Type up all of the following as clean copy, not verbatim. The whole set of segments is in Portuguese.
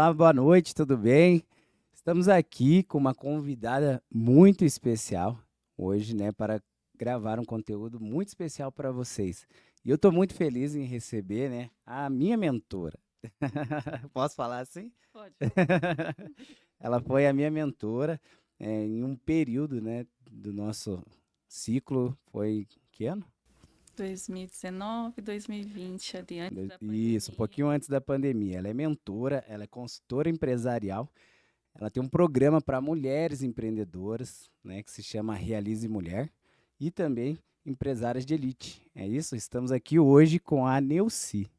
Olá, boa noite, tudo bem? Estamos aqui com uma convidada muito especial hoje, né, para gravar um conteúdo muito especial para vocês. E eu estou muito feliz em receber, né, a minha mentora. Posso falar assim? Pode falar. Ela foi a minha mentora em um período, né, do nosso ciclo. Foi que ano? 2019, 2020, ali antes da Isso, um pandemia. pouquinho antes da pandemia. Ela é mentora, ela é consultora empresarial. Ela tem um programa para mulheres empreendedoras, né, que se chama Realize Mulher, e também empresárias de elite. É isso? Estamos aqui hoje com a Neuci.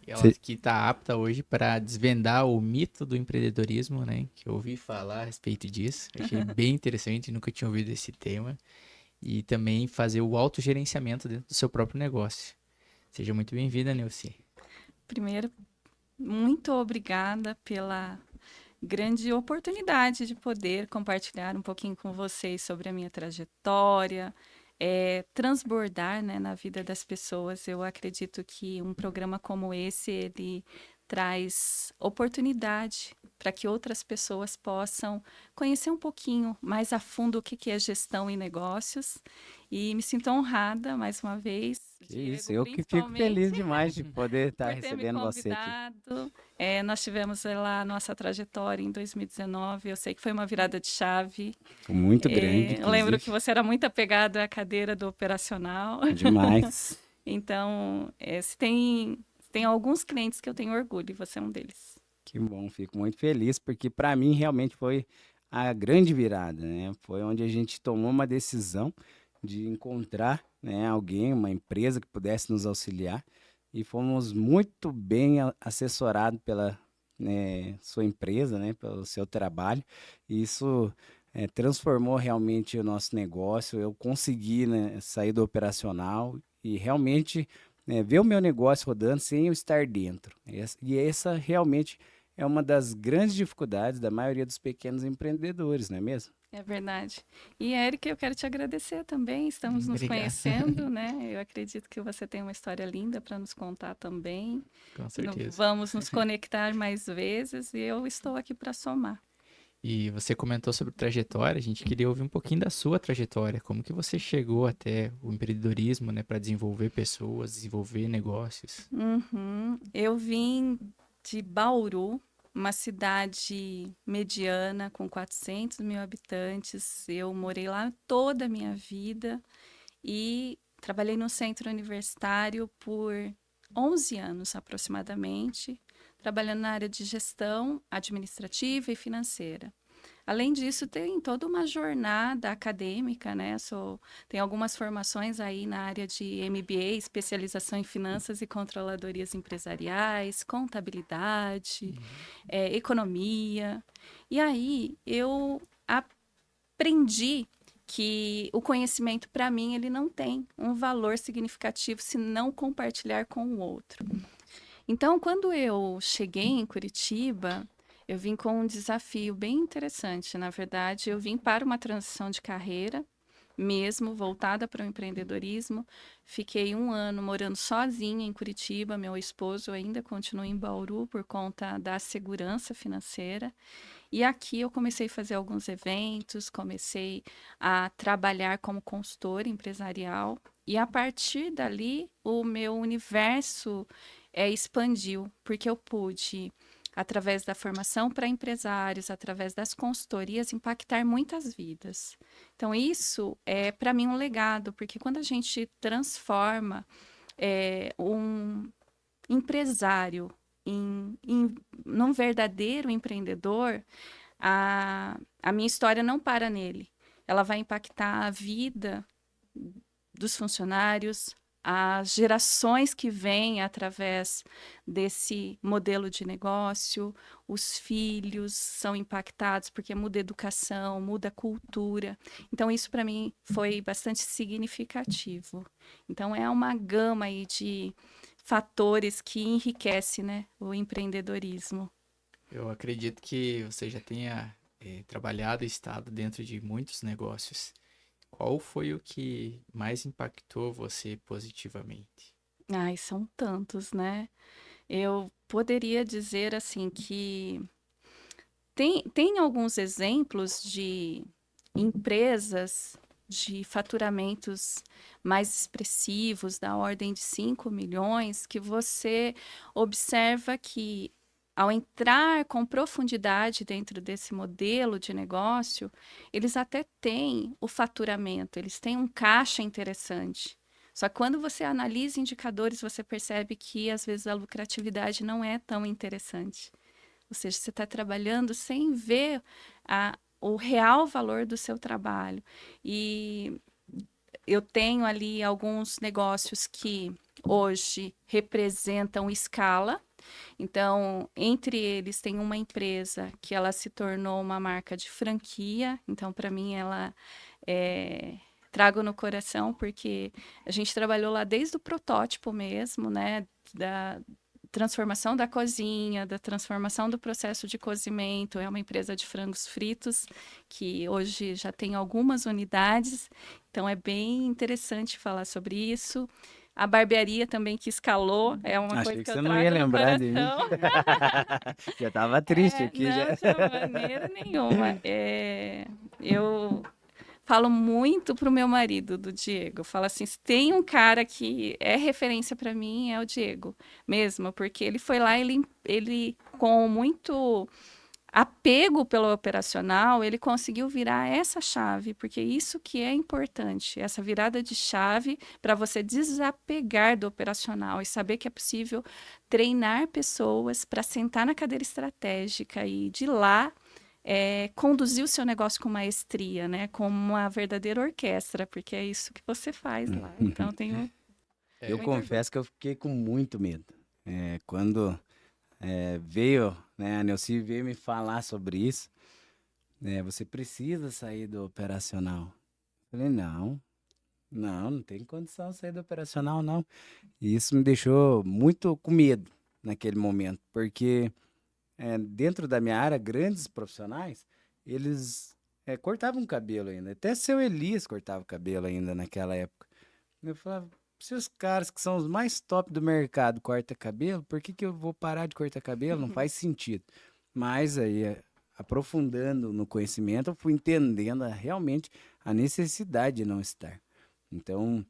E ela Cê- que está apta hoje para desvendar o mito do empreendedorismo, né? Que eu ouvi falar a respeito disso. Achei bem interessante, nunca tinha ouvido esse tema. E também fazer o autogerenciamento dentro do seu próprio negócio. Seja muito bem-vinda, Neuci. Primeiro, muito obrigada pela grande oportunidade de poder compartilhar um pouquinho com vocês sobre a minha trajetória, transbordar, né, na vida das pessoas. Eu acredito que um programa como esse, ele traz oportunidade para que outras pessoas possam conhecer um pouquinho mais a fundo o que que é gestão e negócios. E me sinto honrada, mais uma vez, Que isso, Diego, eu que fico feliz principalmente demais de poder estar por ter me recebendo você aqui. convidado. Nós tivemos lá a nossa trajetória em 2019. Eu sei que foi uma virada de chave. Muito grande, Eu lembro que inclusive. você era muito apegado à cadeira do operacional. Demais. Então, se tem alguns clientes que eu tenho orgulho, e você é um deles. Que bom, fico muito feliz, porque para mim realmente foi a grande virada, né? Foi onde a gente tomou uma decisão de encontrar, né, alguém, uma empresa que pudesse nos auxiliar, e fomos muito bem assessorados pela, né, sua empresa, né, pelo seu trabalho. E isso transformou realmente o nosso negócio. Eu consegui, né, sair do operacional e realmente ver o meu negócio rodando sem eu estar dentro. E essa realmente é uma das grandes dificuldades da maioria dos pequenos empreendedores, não é mesmo? É verdade. E, Érica, eu quero te agradecer também. Estamos nos Obrigado. conhecendo, né? Eu acredito que você tem uma história linda para nos contar também. Com certeza. Vamos nos conectar mais vezes e eu estou aqui para somar. E você comentou sobre trajetória, a gente queria ouvir um pouquinho da sua trajetória, como que você chegou até o empreendedorismo, né, para desenvolver pessoas, desenvolver negócios. Uhum. Eu vim de Bauru, uma cidade mediana com 400 mil habitantes. Eu morei lá toda a minha vida e trabalhei no centro universitário por 11 anos aproximadamente, trabalhando na área de gestão administrativa e financeira. Além disso, tem toda uma jornada acadêmica, né? Tem algumas formações aí na área de MBA, especialização em finanças e controladorias empresariais, contabilidade, economia. E aí eu aprendi que o conhecimento, para mim, ele não tem um valor significativo se não compartilhar com o outro. Então, quando eu cheguei em Curitiba, eu vim com um desafio bem interessante. Na verdade, eu vim para uma transição de carreira, mesmo voltada para o empreendedorismo. Fiquei um ano morando sozinha em Curitiba. Meu esposo ainda continua em Bauru por conta da segurança financeira. E aqui eu comecei a fazer alguns eventos, comecei a trabalhar como consultora empresarial. E a partir dali, o meu universo expandiu, porque eu pude, através da formação para empresários, através das consultorias, impactar muitas vidas. Então, isso é para mim um legado, porque quando a gente transforma um empresário num verdadeiro empreendedor, a minha história não para nele. Ela vai impactar a vida dos funcionários, as gerações que vêm através desse modelo de negócio, os filhos são impactados porque muda a educação, muda a cultura. Então, isso para mim foi bastante significativo. Então, é uma gama aí de fatores que enriquece, né, o empreendedorismo. Eu acredito que você já tenha trabalhado e estado dentro de muitos negócios. Qual foi o que mais impactou você positivamente? Ai, são tantos, né? Eu poderia dizer assim que tem alguns exemplos de empresas de faturamentos mais expressivos, da ordem de 5 milhões, que você observa que, ao entrar com profundidade dentro desse modelo de negócio, eles até têm o faturamento, eles têm um caixa interessante. Só que quando você analisa indicadores, você percebe que, às vezes, a lucratividade não é tão interessante. Ou seja, você está trabalhando sem ver o real valor do seu trabalho. E eu tenho ali alguns negócios que hoje representam escala. Então, entre eles tem uma empresa que ela se tornou uma marca de franquia. Então, para mim, ela trago no coração, porque a gente trabalhou lá desde o protótipo mesmo, né? Da transformação da cozinha, da transformação do processo de cozimento. É uma empresa de frangos fritos que hoje já tem algumas unidades, então é bem interessante falar sobre isso. A barbearia também que escalou é uma coisa Achei que que eu você não ia trago no lembrar de mim. coração. Já tava triste aqui, Não, já. de maneira nenhuma. Eu falo muito pro meu marido, do Diego. Eu falo assim, se tem um cara que é referência para mim, é o Diego mesmo, porque ele foi lá, ele com muito apego pelo operacional, ele conseguiu virar essa chave, porque isso que é importante, essa virada de chave para você desapegar do operacional e saber que é possível treinar pessoas para sentar na cadeira estratégica e de lá conduzir o seu negócio com maestria, né? Como uma verdadeira orquestra, porque é isso que você faz lá. Então, tenho Eu muito orgulho. confesso que eu fiquei com muito medo. Quando veio, né, a Nelci veio me falar sobre isso, você precisa sair do operacional. Eu falei, não tem condição de sair do operacional, não. E isso me deixou muito com medo naquele momento, porque dentro da minha área, grandes profissionais, eles cortavam cabelo ainda. Até seu Elias cortava cabelo ainda naquela época. Eu falava, se os caras que são os mais top do mercado cortam cabelo, por que que eu vou parar de cortar cabelo? Não faz sentido. Mas aí, aprofundando no conhecimento, eu fui entendendo realmente a necessidade de não estar. Então,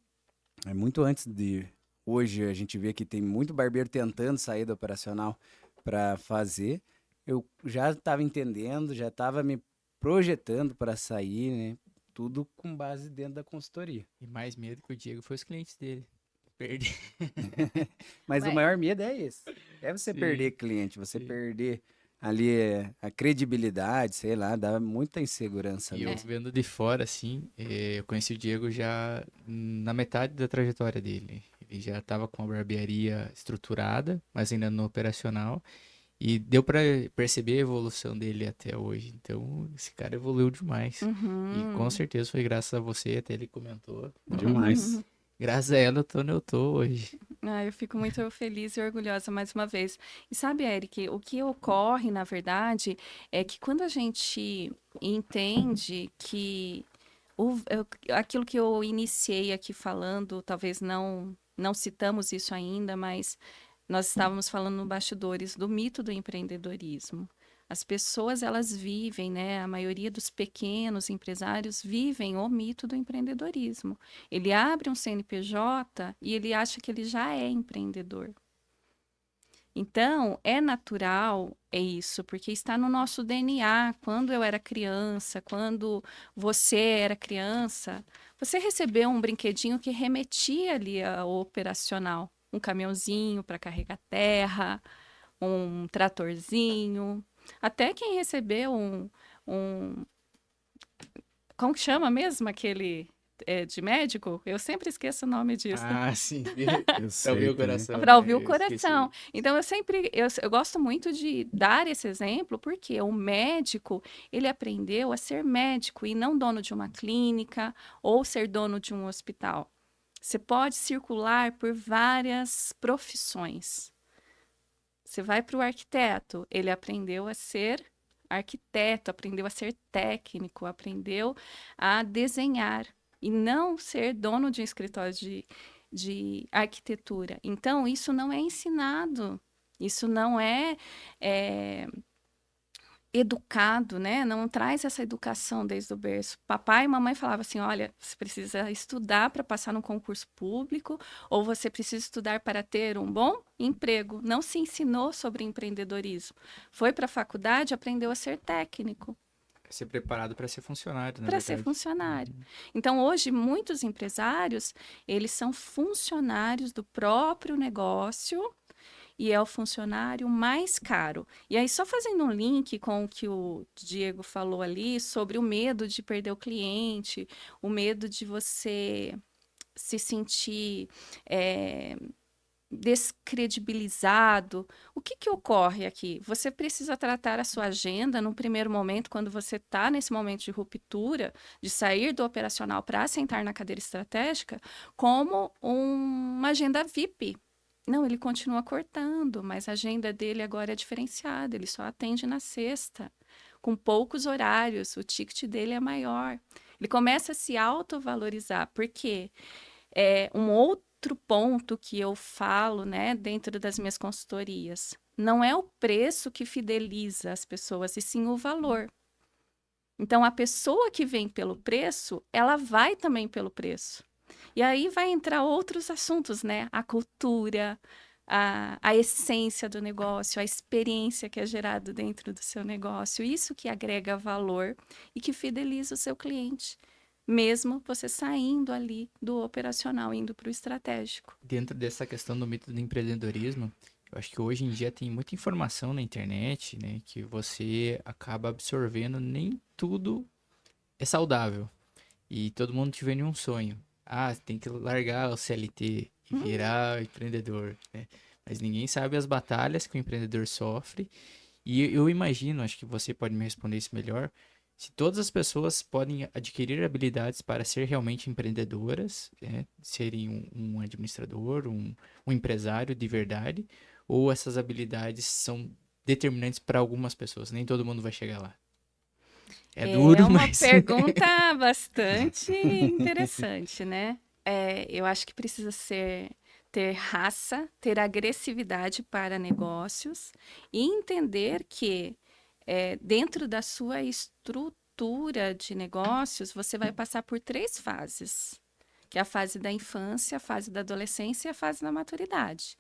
é muito antes de hoje a gente vê que tem muito barbeiro tentando sair do operacional para fazer. Eu já estava entendendo, já estava me projetando para sair, né? Tudo com base dentro da consultoria. E mais medo que o Diego foi os clientes dele. Perder. Mas o Mas, maior medo é esse. É você perder Sim, cliente, você sim. perder ali a credibilidade, sei lá, dá muita insegurança E eu mesmo. vendo de fora, assim, eu conheci o Diego já na metade da trajetória dele. Ele já estava com a barbearia estruturada, mas ainda no operacional. E deu para perceber a evolução dele até hoje. Então, esse cara evoluiu demais. E com uhum. certeza foi graças a você, até ele comentou. Demais. Graças a ela eu tô onde eu tô hoje. Eu fico muito feliz e orgulhosa mais uma vez. E sabe, Eric, o que ocorre, na verdade, é que quando a gente entende que aquilo que eu iniciei aqui falando, talvez não citamos isso ainda, mas nós estávamos falando no bastidores do mito do empreendedorismo. As pessoas, elas vivem, né? A maioria dos pequenos empresários vivem o mito do empreendedorismo. Ele abre um CNPJ e ele acha que ele já é empreendedor. Então, é natural, é isso, porque está no nosso DNA. Quando eu era criança, quando você era criança, você recebeu um brinquedinho que remetia ali ao operacional. Um caminhãozinho para carregar terra, um tratorzinho. Até quem recebeu um como que chama mesmo aquele de médico? Eu sempre esqueço o nome disso. Ah, sim. Eu Pra ouvir sei o também. coração, Para né? ouvir o Eu coração. esqueci. Então, eu gosto muito de dar esse exemplo, porque o médico, ele aprendeu a ser médico e não dono de uma clínica ou ser dono de um hospital. Você pode circular por várias profissões. Você vai para o arquiteto, ele aprendeu a ser arquiteto, aprendeu a ser técnico, aprendeu a desenhar e não ser dono de um escritório de arquitetura. Então, isso não é ensinado Isso não é educado, né? Não traz essa educação desde o berço. Papai e mamãe falavam assim: olha, você precisa estudar para passar no concurso público, ou você precisa estudar para ter um bom emprego. Não se ensinou sobre empreendedorismo. Foi para a faculdade, aprendeu a ser técnico, Ser preparado para ser funcionário, na para ser verdade. funcionário. Então, hoje, muitos empresários, eles são funcionários do próprio negócio e é o funcionário mais caro. E aí, só fazendo um link com o que o Diego falou ali sobre o medo de perder o cliente, o medo de você se sentir descredibilizado. O que que ocorre aqui? Você precisa tratar a sua agenda num primeiro momento, quando você está nesse momento de ruptura, de sair do operacional para sentar na cadeira estratégica, como uma agenda VIP. Não, ele continua cortando, mas a agenda dele agora é diferenciada, ele só atende na sexta, com poucos horários, o ticket dele é maior. Ele começa a se autovalorizar, porque um outro ponto que eu falo, né, dentro das minhas consultorias, não é o preço que fideliza as pessoas, e sim o valor. Então, a pessoa que vem pelo preço, ela vai também pelo preço. E aí vai entrar outros assuntos, né? A cultura, a essência do negócio, a experiência que é gerada dentro do seu negócio. Isso que agrega valor e que fideliza o seu cliente, mesmo você saindo ali do operacional, indo para o estratégico. Dentro dessa questão do mito do empreendedorismo, eu acho que hoje em dia tem muita informação na internet, né, que você acaba absorvendo, nem tudo é saudável. E todo mundo te vende um sonho. Ah, você tem que largar o CLT e virar empreendedor, né? Mas ninguém sabe as batalhas que o empreendedor sofre. E eu imagino, acho que você pode me responder isso melhor, se todas as pessoas podem adquirir habilidades para ser realmente empreendedoras, né? Serem um administrador, um empresário de verdade, ou essas habilidades são determinantes para algumas pessoas, nem todo mundo vai chegar lá. É É duro, uma mas pergunta bastante interessante, né? Eu acho que precisa ter raça, ter agressividade para negócios e entender que dentro da sua estrutura de negócios você vai passar por 3 fases, que é a fase da infância, a fase da adolescência e a fase da maturidade.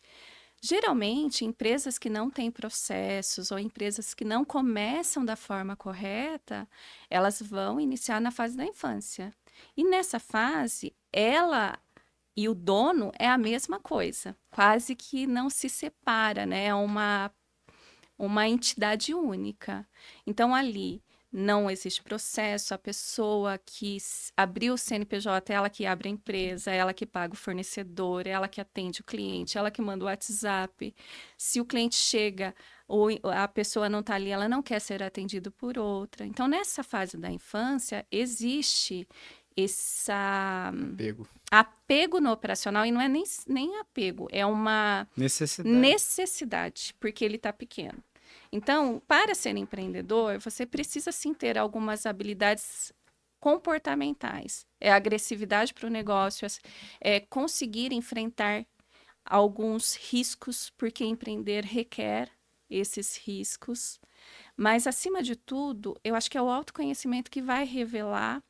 Geralmente, empresas que não têm processos ou empresas que não começam da forma correta, elas vão iniciar na fase da infância. E nessa fase, ela e o dono é a mesma coisa, quase que não se separa, né? É uma entidade única. Então, ali não existe processo, a pessoa que abriu o CNPJ, ela que abre a empresa, ela que paga o fornecedor, ela que atende o cliente, ela que manda o WhatsApp. Se o cliente chega ou a pessoa não está ali, ela não quer ser atendida por outra. Então, nessa fase da infância, existe esse apego. apego no operacional, e não é nem apego, é uma necessidade, porque ele está pequeno. Então, para ser empreendedor, você precisa sim ter algumas habilidades comportamentais. É agressividade para o negócio, é conseguir enfrentar alguns riscos, porque empreender requer esses riscos. Mas, acima de tudo, eu acho que é o autoconhecimento que vai revelar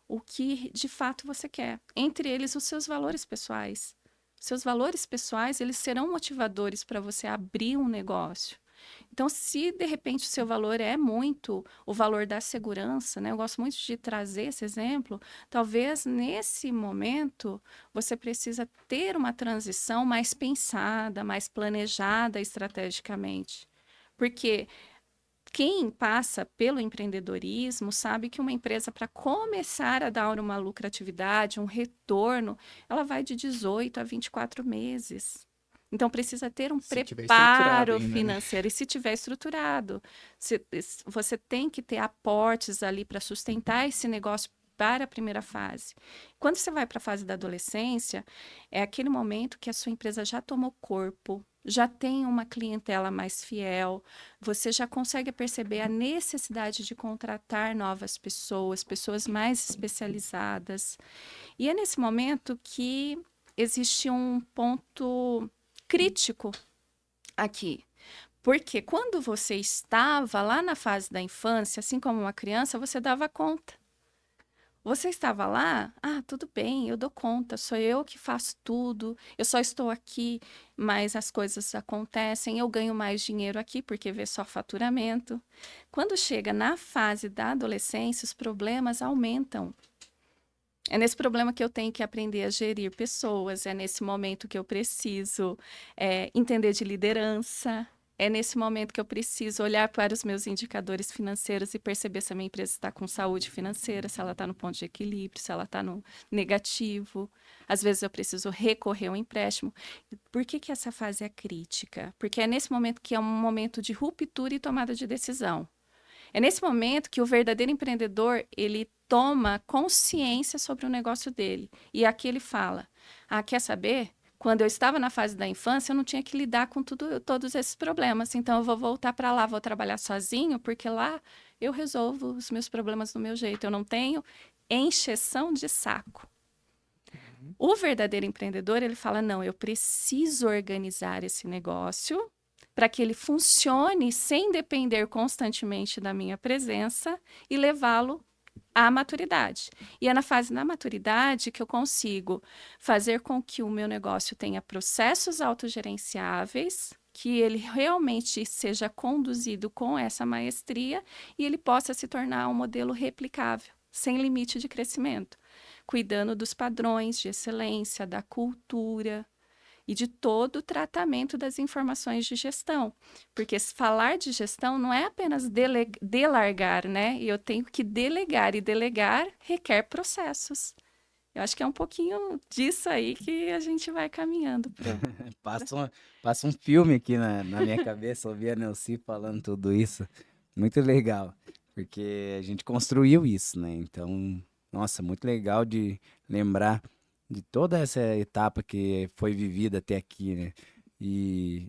o que de fato você quer. Entre eles, os seus valores pessoais. Seus valores pessoais, eles serão motivadores para você abrir um negócio. Então, se de repente o seu valor é muito o valor da segurança, né? Eu gosto muito de trazer esse exemplo. Talvez nesse momento você precisa ter uma transição mais pensada, mais planejada estrategicamente. Porque quem passa pelo empreendedorismo sabe que uma empresa, para começar a dar uma lucratividade, um retorno, ela vai de 18 a 24 meses. Então, precisa ter um Se tiver estruturado preparo ainda, né? financeiro. E se tiver estruturado, você tem que ter aportes ali para sustentar esse negócio para a primeira fase. Quando você vai para a fase da adolescência, é aquele momento que a sua empresa já tomou corpo, já tem uma clientela mais fiel, você já consegue perceber a necessidade de contratar novas pessoas, pessoas mais especializadas. E é nesse momento que existe um ponto crítico aqui. Porque quando você estava lá na fase da infância, assim como uma criança, você dava conta. Você estava lá, tudo bem, eu dou conta, sou eu que faço tudo, eu só estou aqui, mas as coisas acontecem, eu ganho mais dinheiro aqui porque vê só faturamento. Quando chega na fase da adolescência, os problemas aumentam. É nesse problema que eu tenho que aprender a gerir pessoas, é nesse momento que eu preciso entender de liderança, é nesse momento que eu preciso olhar para os meus indicadores financeiros e perceber se a minha empresa está com saúde financeira, se ela está no ponto de equilíbrio, se ela está no negativo. Às vezes eu preciso recorrer ao empréstimo. Por que essa fase é crítica? Porque é nesse momento que é um momento de ruptura e tomada de decisão. É nesse momento que o verdadeiro empreendedor, ele toma consciência sobre o negócio dele. E aqui ele fala, quer saber? Quando eu estava na fase da infância, eu não tinha que lidar com todos esses problemas. Então, eu vou voltar para lá, vou trabalhar sozinho, porque lá eu resolvo os meus problemas do meu jeito. Eu não tenho encheção de saco. O verdadeiro empreendedor, ele fala, não, eu preciso organizar esse negócio para que ele funcione sem depender constantemente da minha presença e levá-lo à maturidade. E é na fase da maturidade que eu consigo fazer com que o meu negócio tenha processos autogerenciáveis, que ele realmente seja conduzido com essa maestria e ele possa se tornar um modelo replicável, sem limite de crescimento, cuidando dos padrões de excelência, da cultura, e de todo o tratamento das informações de gestão. Porque falar de gestão não é apenas delargar, né? Eu tenho que delegar, e delegar requer processos. Eu acho que é um pouquinho disso aí que a gente vai caminhando. Passa um filme aqui na minha cabeça, ouvir a Nelci falando tudo isso. Muito legal, porque a gente construiu isso, né? Então, nossa, muito legal de lembrar de toda essa etapa que foi vivida até aqui, né? E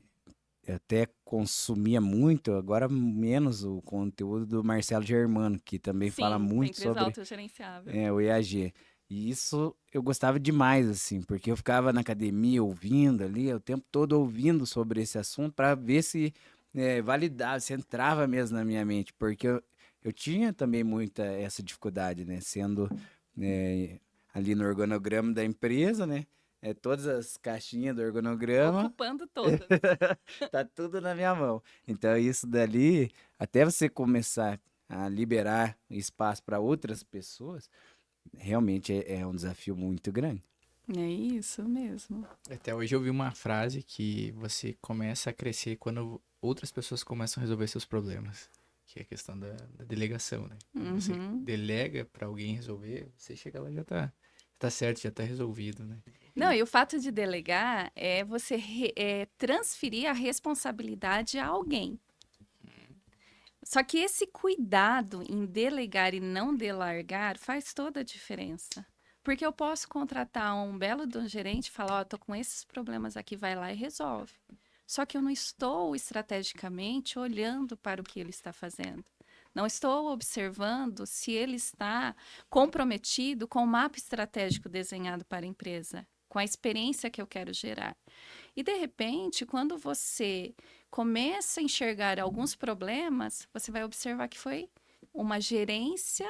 eu até consumia muito, agora menos o conteúdo do Marcelo Germano, que também fala Sim, da muito empresa sobre autogerenciável. o EAG. E isso eu gostava demais, assim, porque eu ficava na academia ouvindo ali, o tempo todo ouvindo sobre esse assunto para ver se validava, se entrava mesmo na minha mente, porque eu tinha também muita essa dificuldade, né? Sendo eh, ali no organograma da empresa, né? Todas as caixinhas do organograma, Ocupando todas. tá tudo na minha mão. Então, isso dali, até você começar a liberar espaço para outras pessoas, realmente é um desafio muito grande. É isso mesmo. Até hoje eu vi uma frase que você começa a crescer quando outras pessoas começam a resolver seus problemas. Que é a questão da delegação, né? Quando você delega para alguém resolver, você chega lá e já tá certo, já tá resolvido, né? Não, e o fato de delegar é você transferir a responsabilidade a alguém. Só que esse cuidado em delegar e não delargar faz toda a diferença. Porque eu posso contratar um belo de um gerente e falar, tô com esses problemas aqui, vai lá e resolve. Só que eu não estou estrategicamente olhando para o que ele está fazendo. Não estou observando se ele está comprometido com o mapa estratégico desenhado para a empresa, com a experiência que eu quero gerar. E, de repente, quando você começa a enxergar alguns problemas, você vai observar que foi uma gerência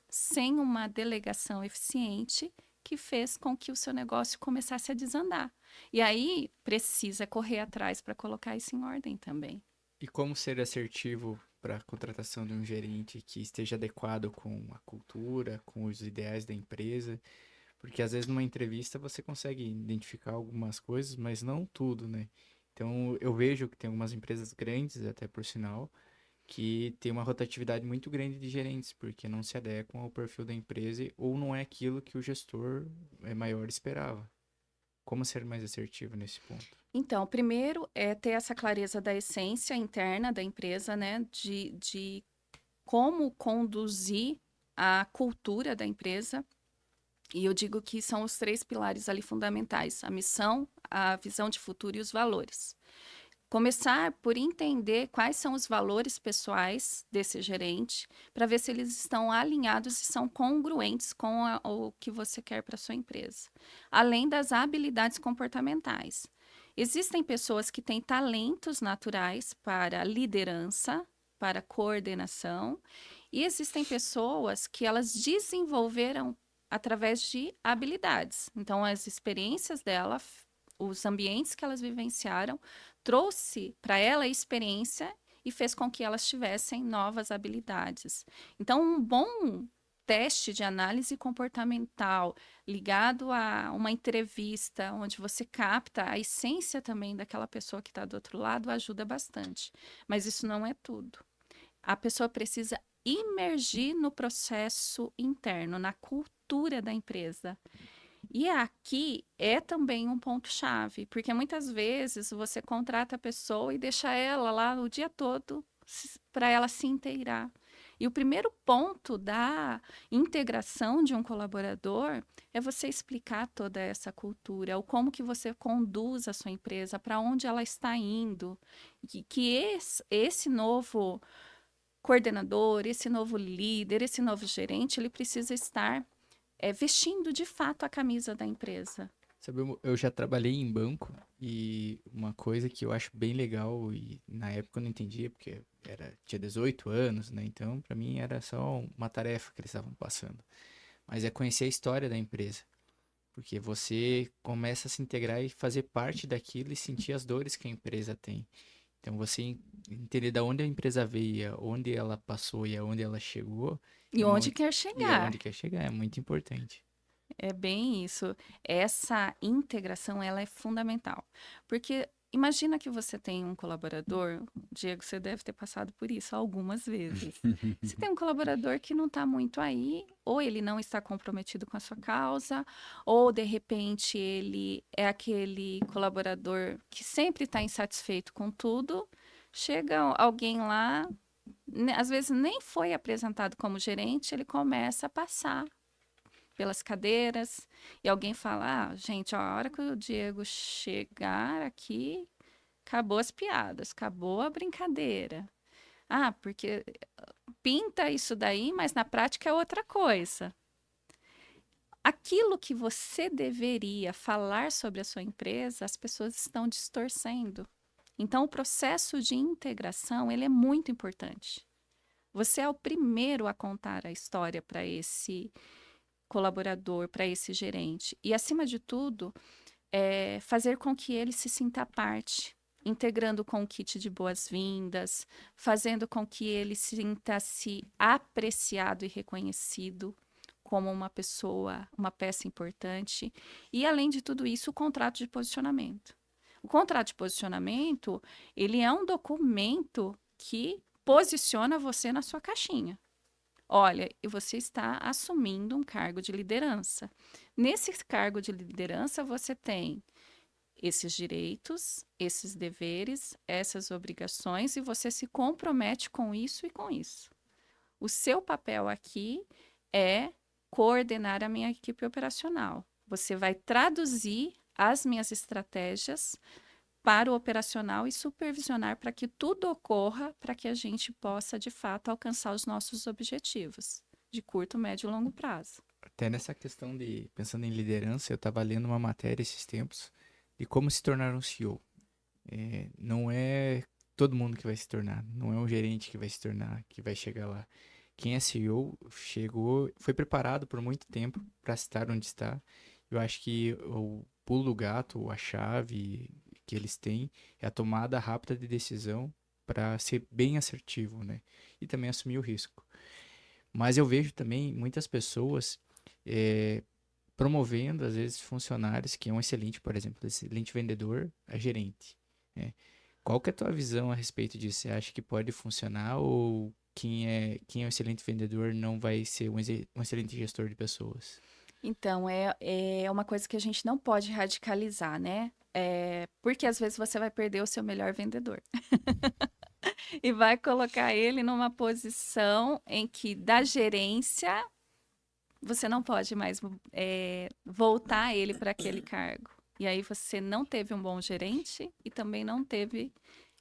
sem uma delegação eficiente que fez com que o seu negócio começasse a desandar. E aí, precisa correr atrás para colocar isso em ordem também. E como ser assertivo para a contratação de um gerente que esteja adequado com a cultura, com os ideais da empresa? Porque às vezes numa entrevista você consegue identificar algumas coisas, mas não tudo, né? Então eu vejo que tem algumas empresas grandes, até por sinal, que tem uma rotatividade muito grande de gerentes, porque não se adequam ao perfil da empresa ou não é aquilo que o gestor maior esperava. Como ser mais assertivo nesse ponto? Então, primeiro é ter essa clareza da essência interna da empresa, né? De como conduzir a cultura da empresa. E eu digo que são os 3 pilares ali fundamentais: a missão, a visão de futuro e os valores. Começar por entender quais são os valores pessoais desse gerente, para ver se eles estão alinhados e são congruentes com o que você quer para sua empresa. Além das habilidades comportamentais. Existem pessoas que têm talentos naturais para liderança, para coordenação, e existem pessoas que elas desenvolveram através de habilidades. Então, as experiências dela, os ambientes que elas vivenciaram, trouxe para ela a experiência e fez com que elas tivessem novas habilidades. Então, um bom teste de análise comportamental ligado a uma entrevista, onde você capta a essência também daquela pessoa que está do outro lado, ajuda bastante. Mas isso não é tudo. A pessoa precisa imergir no processo interno, na cultura da empresa. E aqui é também um ponto-chave, porque muitas vezes você contrata a pessoa e deixa ela lá o dia todo para ela se inteirar. E o primeiro ponto da integração de um colaborador é você explicar toda essa cultura, o como que você conduz a sua empresa, para onde ela está indo, que esse novo coordenador, esse novo líder, esse novo gerente, ele precisa estar vestindo de fato a camisa da empresa. Sabe, eu já trabalhei em banco e uma coisa que eu acho bem legal e na época eu não entendia porque tinha 18 anos, né? Então, para mim era só uma tarefa que eles estavam passando. Mas é conhecer a história da empresa, porque você começa a se integrar e fazer parte daquilo e sentir as dores que a empresa tem. Então, você entender de onde a empresa veio, onde ela passou e aonde ela chegou, E é onde muito, quer e chegar. aonde quer chegar, é muito importante. É bem isso. Essa integração, ela é fundamental. Porque imagina que você tem um colaborador, Diego, você deve ter passado por isso algumas vezes. Você tem um colaborador que não está muito aí, ou ele não está comprometido com a sua causa, ou de repente ele é aquele colaborador que sempre está insatisfeito com tudo. Chega alguém lá, às vezes nem foi apresentado como gerente, ele começa a passar pelas cadeiras, e alguém fala: ah, gente, a hora que o Diego chegar aqui, acabou as piadas, acabou a brincadeira. Ah, porque pinta isso daí, mas na prática é outra coisa. Aquilo que você deveria falar sobre a sua empresa, as pessoas estão distorcendo. Então, o processo de integração, ele é muito importante. Você é o primeiro a contar a história para esse colaborador, para esse gerente. E, acima de tudo, fazer com que ele se sinta parte, integrando com o kit de boas-vindas, fazendo com que ele sinta-se apreciado e reconhecido como uma pessoa, uma peça importante. E, além de tudo isso, o contrato de posicionamento. O contrato de posicionamento, ele é um documento que posiciona você na sua caixinha. Olha, você está assumindo um cargo de liderança. Nesse cargo de liderança, você tem esses direitos, esses deveres, essas obrigações, e você se compromete com isso e com isso. O seu papel aqui é coordenar a minha equipe operacional. Você vai traduzir as minhas estratégias para o operacional e supervisionar para que tudo ocorra para que a gente possa, de fato, alcançar os nossos objetivos de curto, médio e longo prazo. Até nessa questão de, pensando em liderança, eu estava lendo uma matéria esses tempos de como se tornar um CEO. Não é todo mundo que vai se tornar, não é um gerente que vai se tornar, que vai chegar lá. Quem é CEO chegou, foi preparado por muito tempo para estar onde está. Eu acho que o pulo do gato, a chave que eles têm é a tomada rápida de decisão para ser bem assertivo, né? E também assumir o risco. Mas eu vejo também muitas pessoas promovendo, às vezes, funcionários que é um excelente, por exemplo, excelente vendedor a gerente, né? Qual que é a tua visão a respeito disso? Você acha que pode funcionar ou quem é um excelente vendedor não vai ser um excelente gestor de pessoas? Então, é uma coisa que a gente não pode radicalizar, né? Porque às vezes você vai perder o seu melhor vendedor. E vai colocar ele numa posição em que, da gerência, você não pode mais voltar ele para aquele cargo. E aí você não teve um bom gerente e também não teve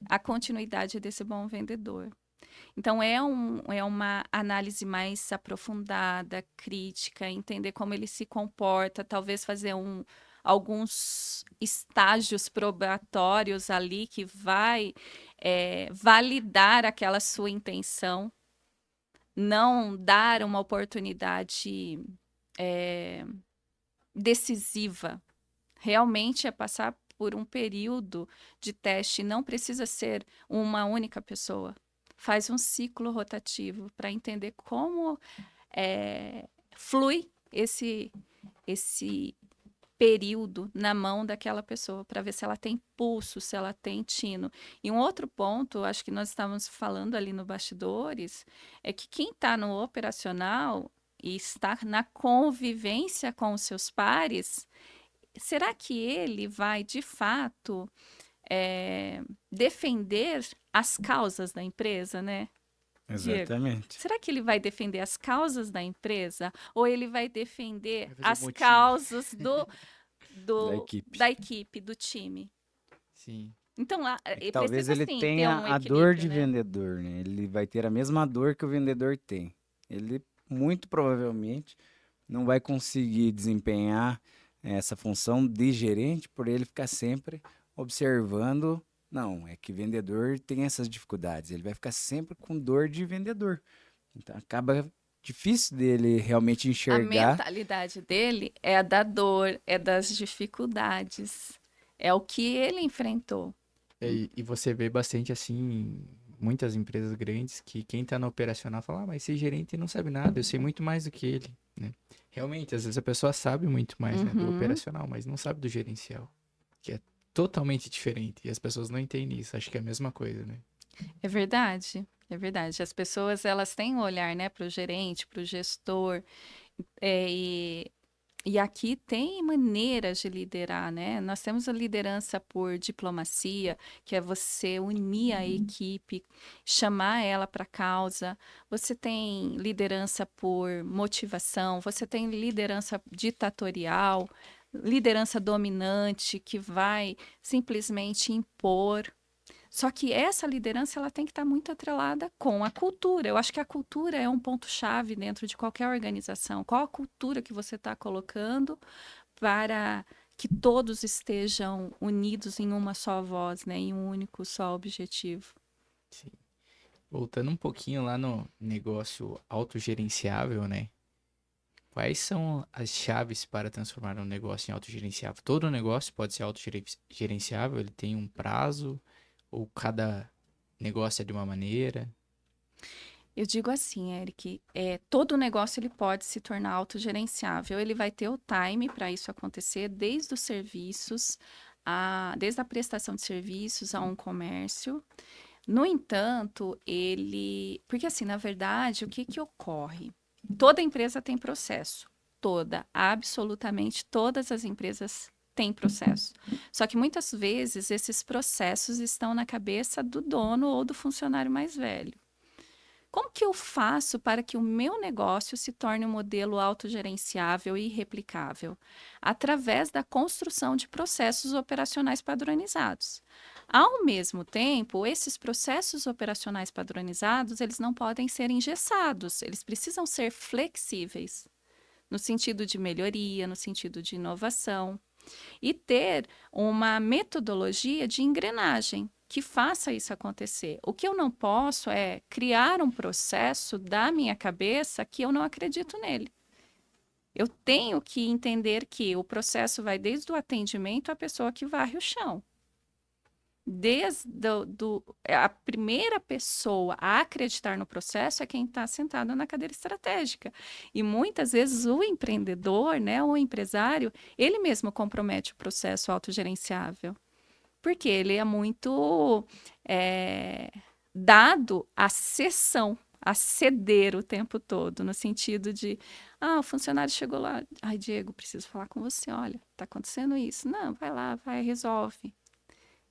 a continuidade desse bom vendedor. Então, é uma análise mais aprofundada, crítica, entender como ele se comporta, talvez fazer alguns estágios probatórios ali que vai validar aquela sua intenção, não dar uma oportunidade decisiva. Realmente é passar por um período de teste, não precisa ser uma única pessoa. Faz um ciclo rotativo para entender como flui esse período na mão daquela pessoa, para ver se ela tem pulso, se ela tem tino. E um outro ponto, acho que nós estávamos falando ali no bastidores, é que quem está no operacional e está na convivência com os seus pares, será que ele vai, de fato, defender as causas da empresa, né? Diego, Exatamente. será que ele vai defender as causas da empresa ou ele vai defender Vai fazer as motim. causas Da equipe. da equipe, do time? Sim. Então, É que ele talvez precisa ele sim ter tenha um a dor equilíbrio, de né? vendedor, né? Ele vai ter a mesma dor que o vendedor tem. Ele muito provavelmente não vai conseguir desempenhar essa função de gerente por ele ficar sempre observando. Não, é que vendedor tem essas dificuldades. Ele vai ficar sempre com dor de vendedor. Então acaba difícil dele realmente A enxergar. mentalidade dele é a da dor, é das dificuldades, é o que ele enfrentou. E você vê bastante assim, muitas empresas grandes que quem tá no operacional fala, mas esse gerente não sabe nada, eu sei muito mais do que ele, né? Realmente, às vezes a pessoa sabe muito mais, né, do Uhum. operacional, mas não sabe do gerencial, que é totalmente diferente. E as pessoas não entendem isso, acho que é a mesma coisa, né? É verdade, é verdade. As pessoas, elas têm um olhar, né, para o gerente, para o gestor, é, e, e aqui tem maneiras de liderar, né? Nós temos a liderança por diplomacia, que é você unir a equipe, chamar ela para a causa. Você tem liderança por motivação, você tem liderança ditatorial, liderança dominante, que vai simplesmente impor. Só que essa liderança ela tem que estar muito atrelada com a cultura. Eu acho que a cultura é um ponto-chave dentro de qualquer organização. Qual a cultura que você está colocando para que todos estejam unidos em uma só voz, né? Em um único só objetivo. Sim. Voltando um pouquinho lá no negócio autogerenciável, né? Quais são as chaves para transformar um negócio em autogerenciável? Todo negócio pode ser autogerenciável, ele tem um prazo, ou cada negócio é de uma maneira? Eu digo assim, Eric, todo negócio ele pode se tornar autogerenciável. Ele vai ter o time para isso acontecer, desde os serviços, desde a prestação de serviços a um comércio. No entanto, porque assim, na verdade, o que que ocorre? Toda empresa tem processo. Toda, absolutamente todas as empresas têm processo. Só que muitas vezes esses processos estão na cabeça do dono ou do funcionário mais velho. Como que eu faço para que o meu negócio se torne um modelo autogerenciável e replicável? Através da construção de processos operacionais padronizados. Ao mesmo tempo, esses processos operacionais padronizados, eles não podem ser engessados, eles precisam ser flexíveis, no sentido de melhoria, no sentido de inovação, e ter uma metodologia de engrenagem que faça isso acontecer. O que eu não posso é criar um processo da minha cabeça que eu não acredito nele. Eu tenho que entender que o processo vai desde o atendimento à pessoa que varre o chão. A primeira pessoa a acreditar no processo é quem está sentado na cadeira estratégica. E muitas vezes o empreendedor, né, o empresário, ele mesmo compromete o processo autogerenciável. Porque ele é muito dado à cessão, a ceder o tempo todo, no sentido de, o funcionário chegou lá, ai, Diego, preciso falar com você, olha, está acontecendo isso. Não, vai lá, vai, resolve.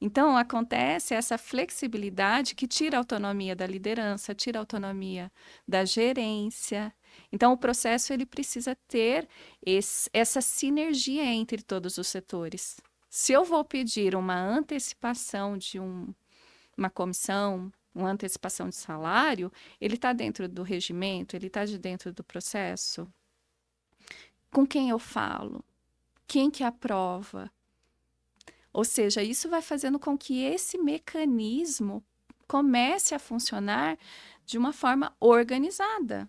Então, acontece essa flexibilidade que tira a autonomia da liderança, tira a autonomia da gerência. Então, o processo ele precisa ter essa sinergia entre todos os setores. Se eu vou pedir uma antecipação de uma comissão, uma antecipação de salário, ele está dentro do regimento, ele está dentro do processo? Com quem eu falo? Quem que aprova? Ou seja, isso vai fazendo com que esse mecanismo comece a funcionar de uma forma organizada.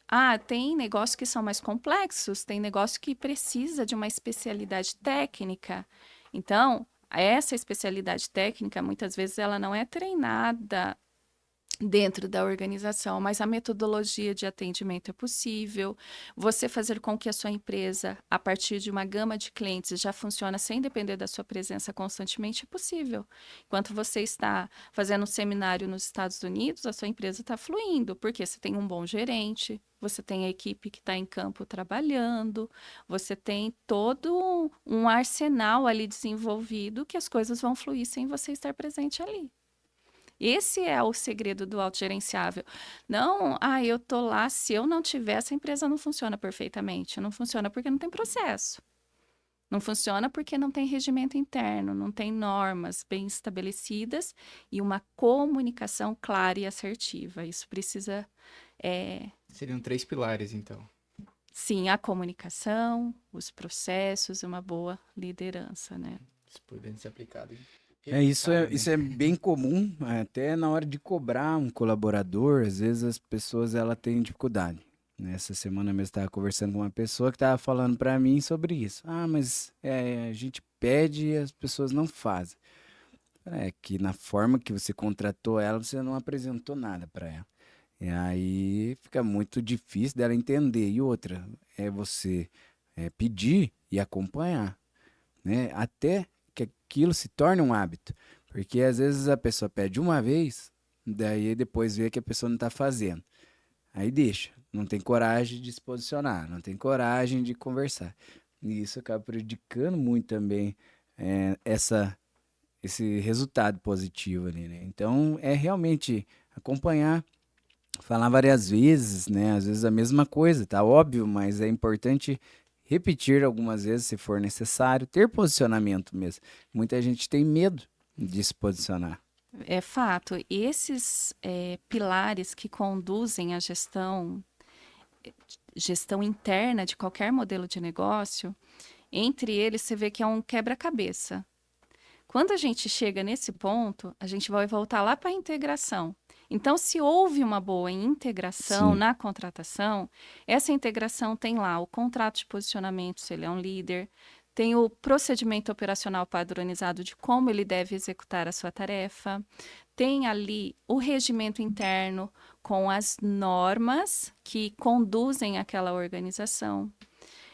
Ah, tem negócios que são mais complexos, tem negócio que precisa de uma especialidade técnica. Então, essa especialidade técnica, muitas vezes, ela não é treinada dentro da organização, mas a metodologia de atendimento é possível. Você fazer com que a sua empresa, a partir de uma gama de clientes, já funcione sem depender da sua presença constantemente, é possível. Enquanto você está fazendo um seminário nos Estados Unidos, a sua empresa está fluindo, porque você tem um bom gerente, você tem a equipe que está em campo trabalhando, você tem todo um arsenal ali desenvolvido que as coisas vão fluir sem você estar presente ali. Esse é o segredo do autogerenciável. Não, eu tô lá, se eu não tiver, essa empresa não funciona perfeitamente. Não funciona porque não tem processo. Não funciona porque não tem regimento interno, não tem normas bem estabelecidas e uma comunicação clara e assertiva. Isso precisa, Seriam 3 pilares, então. sim, a comunicação, os processos e uma boa liderança, né? Isso podendo ser aplicado. Isso é bem comum, até na hora de cobrar um colaborador, às vezes as pessoas ela têm dificuldade. Nessa semana mesmo estava conversando com uma pessoa que estava falando para mim sobre isso. Ah, mas a gente pede e as pessoas não fazem. É que na forma que você contratou ela, você não apresentou nada para ela. E aí fica muito difícil dela entender. E outra, é você pedir e acompanhar, né? Até que aquilo se torne um hábito. Porque às vezes a pessoa pede uma vez, daí depois vê que a pessoa não está fazendo. Aí deixa, não tem coragem de se posicionar, não tem coragem de conversar. E isso acaba prejudicando muito também esse resultado positivo ali, né? Então é realmente acompanhar, falar várias vezes, né? Às vezes a mesma coisa, tá óbvio, mas é importante repetir algumas vezes se for necessário, ter posicionamento mesmo. Muita gente tem medo de se posicionar. É fato. Esses pilares que conduzem a gestão interna de qualquer modelo de negócio, entre eles você vê que é um quebra-cabeça. Quando a gente chega nesse ponto, a gente vai voltar lá para a integração. Então, se houve uma boa integração Sim. na contratação, essa integração tem lá o contrato de posicionamento, se ele é um líder, tem o procedimento operacional padronizado de como ele deve executar a sua tarefa, tem ali o regimento interno com as normas que conduzem aquela organização.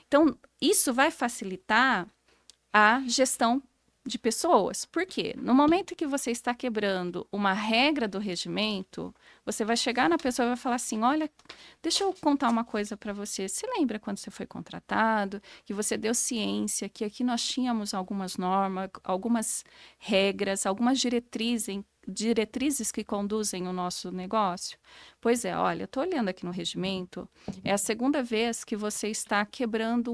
Então, isso vai facilitar a gestão de pessoas. Por quê? No momento que você está quebrando uma regra do regimento, você vai chegar na pessoa e vai falar assim: olha, deixa eu contar uma coisa para você. Se lembra quando você foi contratado, que você deu ciência, que aqui nós tínhamos algumas normas, algumas regras, algumas diretrizes que conduzem o nosso negócio? Pois é, olha, estou olhando aqui no regimento, é a segunda vez que você está quebrando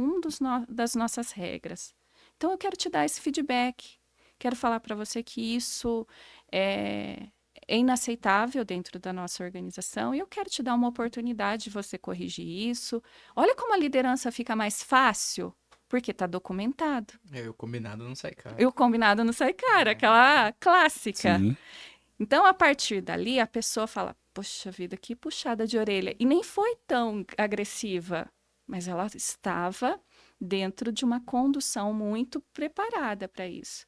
das nossas regras. Então, eu quero te dar esse feedback. Quero falar para você que isso é inaceitável dentro da nossa organização e eu quero te dar uma oportunidade de você corrigir isso. Olha como a liderança fica mais fácil, porque está documentado. O combinado não sai caro. E o combinado não sai caro, aquela clássica. Sim. Então, a partir dali, a pessoa fala: poxa vida, que puxada de orelha. E nem foi tão agressiva, mas ela estava dentro de uma condução muito preparada para isso.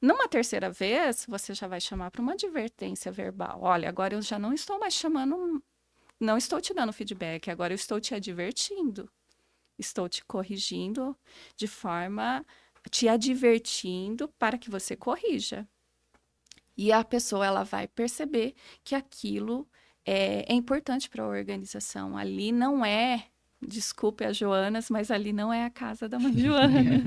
Numa terceira vez, você já vai chamar para uma advertência verbal. Olha, agora eu já não estou mais chamando, não estou te dando feedback, agora eu estou te advertindo. Estou te corrigindo de forma, te advertindo para que você corrija. E a pessoa ela vai perceber que aquilo é importante para a organização. Ali não é, desculpe as Joanas, mas ali não é a casa da mãe Joana.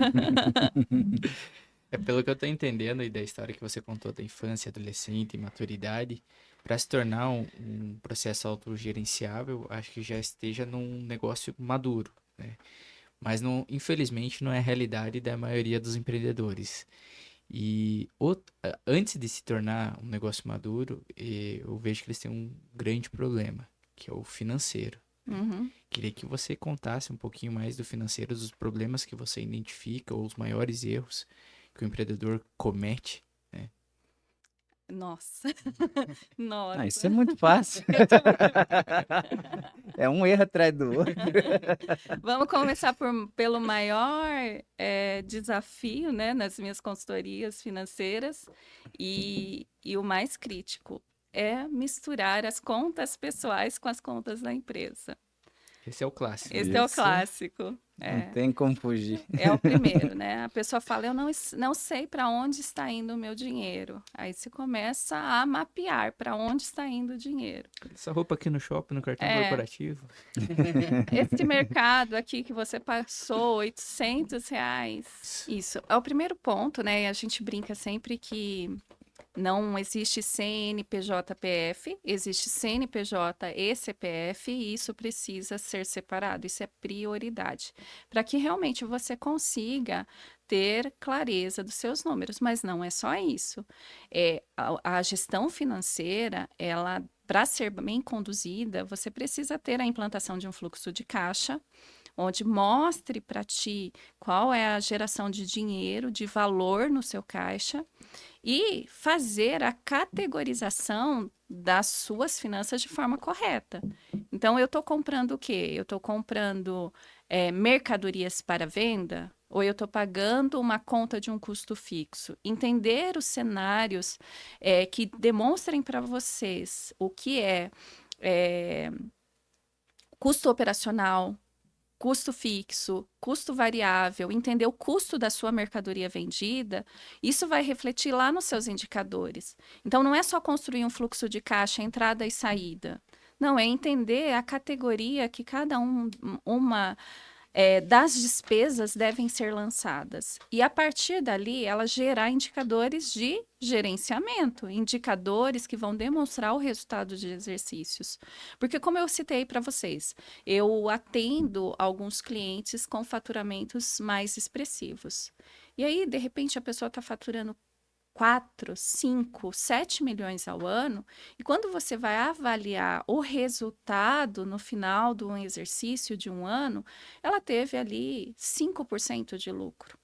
Pelo que eu tô entendendo e da história que você contou da infância, adolescente e maturidade, para se tornar um processo autogerenciável, acho que já esteja num negócio maduro, né? Mas não, infelizmente não é a realidade da maioria dos empreendedores. E antes de se tornar um negócio maduro, eu vejo que eles têm um grande problema, que é o financeiro. Uhum. Queria que você contasse um pouquinho mais do financeiro, dos problemas que você identifica ou os maiores erros que o empreendedor comete, né? Nossa, Ah, nossa. isso é muito fácil. Eu tô muito... É um erro atrás do outro. Vamos começar pelo maior desafio, né, nas minhas consultorias financeiras e o mais crítico é misturar as contas pessoais com as contas da empresa. Esse é o clássico. Esse é o Isso. clássico. Não tem como fugir. É o primeiro, né? A pessoa fala, eu não sei para onde está indo o meu dinheiro. Aí você começa a mapear para onde está indo o dinheiro. Essa roupa aqui no shopping, no cartão É. corporativo. Esse mercado aqui que você passou, R$ 800. Isso, é o primeiro ponto, né? A gente brinca sempre que não existe CNPJ-PF, existe CNPJ e CPF e isso precisa ser separado, isso é prioridade, para que realmente você consiga ter clareza dos seus números, mas não é só isso. A gestão financeira, ela, para ser bem conduzida, você precisa ter a implantação de um fluxo de caixa, onde mostre para ti qual é a geração de dinheiro, de valor no seu caixa, e fazer a categorização das suas finanças de forma correta. Então, eu estou comprando o quê? Eu estou comprando mercadorias para venda? Ou eu estou pagando uma conta de um custo fixo? Entender os cenários que demonstrem para vocês o que é custo operacional, custo fixo, custo variável, entender o custo da sua mercadoria vendida, isso vai refletir lá nos seus indicadores. Então, não é só construir um fluxo de caixa, entrada e saída. Não, é entender a categoria que cada uma das despesas devem ser lançadas. E a partir dali, ela gerar indicadores de gerenciamento, indicadores que vão demonstrar o resultado de exercícios. Porque, como eu citei para vocês, eu atendo alguns clientes com faturamentos mais expressivos. E aí, de repente, a pessoa está faturando 4, 5, 7 milhões ao ano, e quando você vai avaliar o resultado no final de um exercício de um ano, ela teve ali 5% de lucro.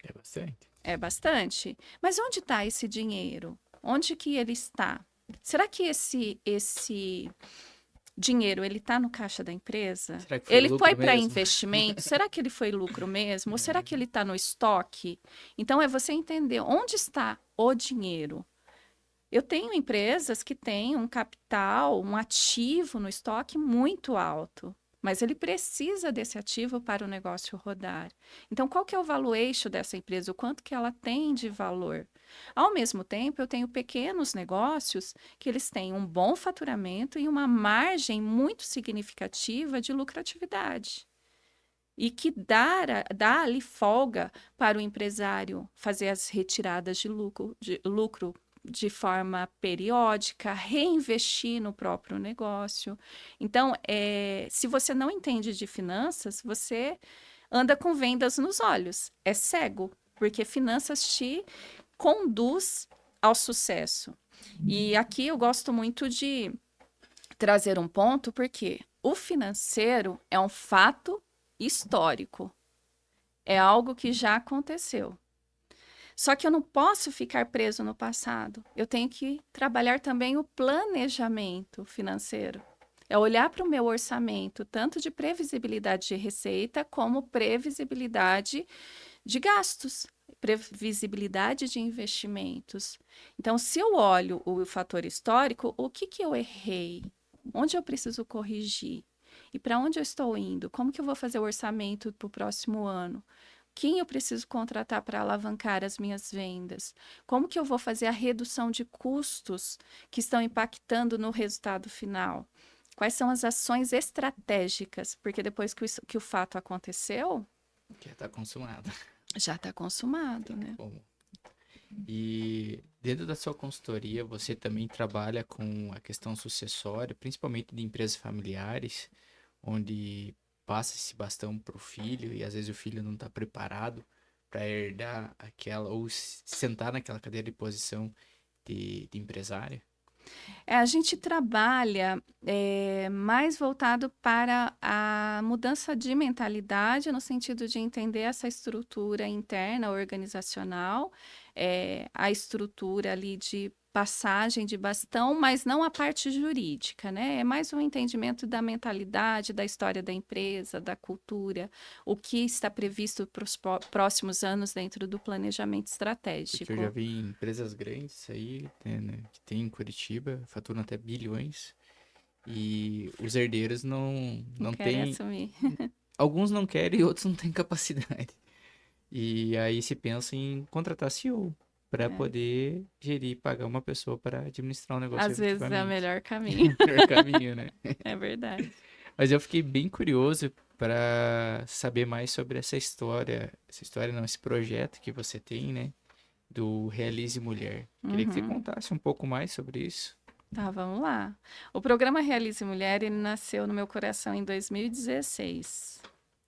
É bastante. É bastante. Mas onde está esse dinheiro? Onde que ele está? Será que esse dinheiro, ele está no caixa da empresa? Será que foi Ele lucro foi para mesmo? investimento? Será que ele foi lucro mesmo? Ou será que ele está no estoque? Então, é você entender onde está o dinheiro. Eu tenho empresas que têm um capital, um ativo no estoque muito alto, mas ele precisa desse ativo para o negócio rodar. Então, qual que é o valuation dessa empresa? O quanto que ela tem de valor? Ao mesmo tempo, eu tenho pequenos negócios que eles têm um bom faturamento e uma margem muito significativa de lucratividade. E que dá ali folga para o empresário fazer as retiradas de lucro de forma periódica, reinvestir no próprio negócio. Então, se você não entende de finanças, você anda com vendas nos olhos, é cego, porque finanças te conduz ao sucesso. E aqui eu gosto muito de trazer um ponto, porque o financeiro é um fato histórico, é algo que já aconteceu. Só que eu não posso ficar preso no passado. Eu tenho que trabalhar também o planejamento financeiro. É olhar para o meu orçamento, tanto de previsibilidade de receita, como previsibilidade de gastos, previsibilidade de investimentos. Então, se eu olho o fator histórico, o que eu errei? Onde eu preciso corrigir? E para onde eu estou indo? Como que eu vou fazer o orçamento para o próximo ano? Quem eu preciso contratar para alavancar as minhas vendas? Como que eu vou fazer a redução de custos que estão impactando no resultado final? Quais são as ações estratégicas? Porque depois que o fato aconteceu, Já está consumado. já está consumado, né? Bom. E dentro da sua consultoria, você também trabalha com a questão sucessória, principalmente de empresas familiares, onde passa esse bastão para o filho e às vezes o filho não está preparado para herdar aquela ou sentar naquela cadeira de posição de empresário? A gente trabalha mais voltado para a mudança de mentalidade, no sentido de entender essa estrutura interna organizacional, a estrutura ali de passagem de bastão, mas não a parte jurídica, né? É mais um entendimento da mentalidade, da história da empresa, da cultura, o que está previsto para os próximos anos dentro do planejamento Porque estratégico. eu já vi empresas grandes aí, né, que tem em Curitiba, faturam até bilhões, e os herdeiros não Querem têm, assumir. alguns não querem e outros não têm capacidade. E aí se pensa em contratar CEO para É. poder gerir, pagar uma pessoa para administrar o negócio Às vezes é o efetivamente. melhor caminho. Melhor caminho, né? É verdade. Mas eu fiquei bem curioso para saber mais sobre essa história não, esse projeto que você tem, né, do Realize Mulher. Queria que você Uhum. contasse um pouco mais sobre isso. Tá, vamos lá. O programa Realize Mulher, ele nasceu no meu coração em 2016.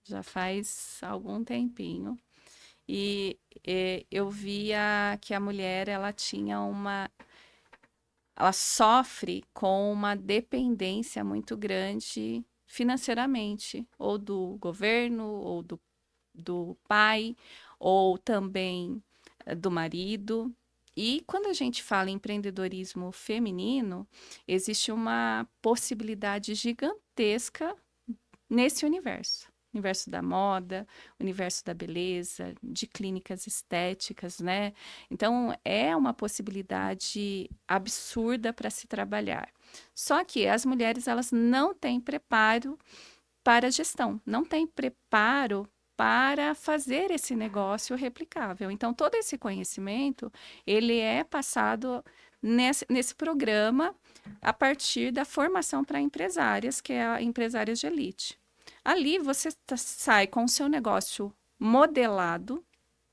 Já faz algum tempinho. E eu via que a mulher, ela sofre com uma dependência muito grande financeiramente, ou do governo, ou do pai, ou também do marido. E quando a gente fala em empreendedorismo feminino, existe uma possibilidade gigantesca nesse universo. Universo da moda, universo da beleza, de clínicas estéticas, né? Então, é uma possibilidade absurda para se trabalhar. Só que as mulheres, elas não têm preparo para a gestão, não têm preparo para fazer esse negócio replicável. Então, todo esse conhecimento, ele é passado nesse programa a partir da formação para empresárias, que é a Empresárias de Elite. Ali você sai com o seu negócio modelado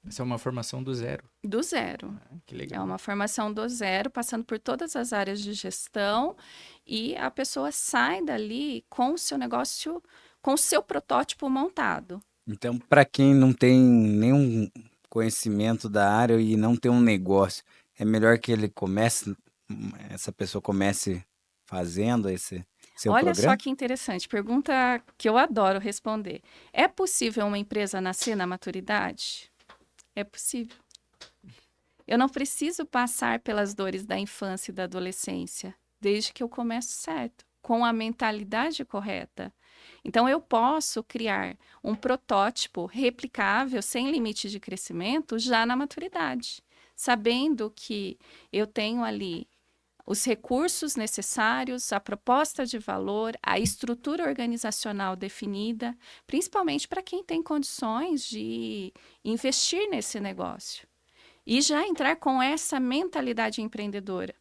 Essa é uma formação do zero. do zero. Ah, que É legal. uma formação do zero, passando por todas as áreas de gestão, e a pessoa sai dali com o seu negócio, com o seu protótipo montado. Então, para quem não tem nenhum conhecimento da área e não tem um negócio, é melhor que ele comece, essa pessoa comece fazendo esse seu Olha só programa? que interessante, pergunta que eu adoro responder. É possível uma empresa nascer na maturidade? É possível. Eu não preciso passar pelas dores da infância e da adolescência, desde que eu comece certo, com a mentalidade correta. Então, eu posso criar um protótipo replicável, sem limite de crescimento, já na maturidade, sabendo que eu tenho ali os recursos necessários, a proposta de valor, a estrutura organizacional definida, principalmente para quem tem condições de investir nesse negócio. E já entrar com essa mentalidade empreendedora.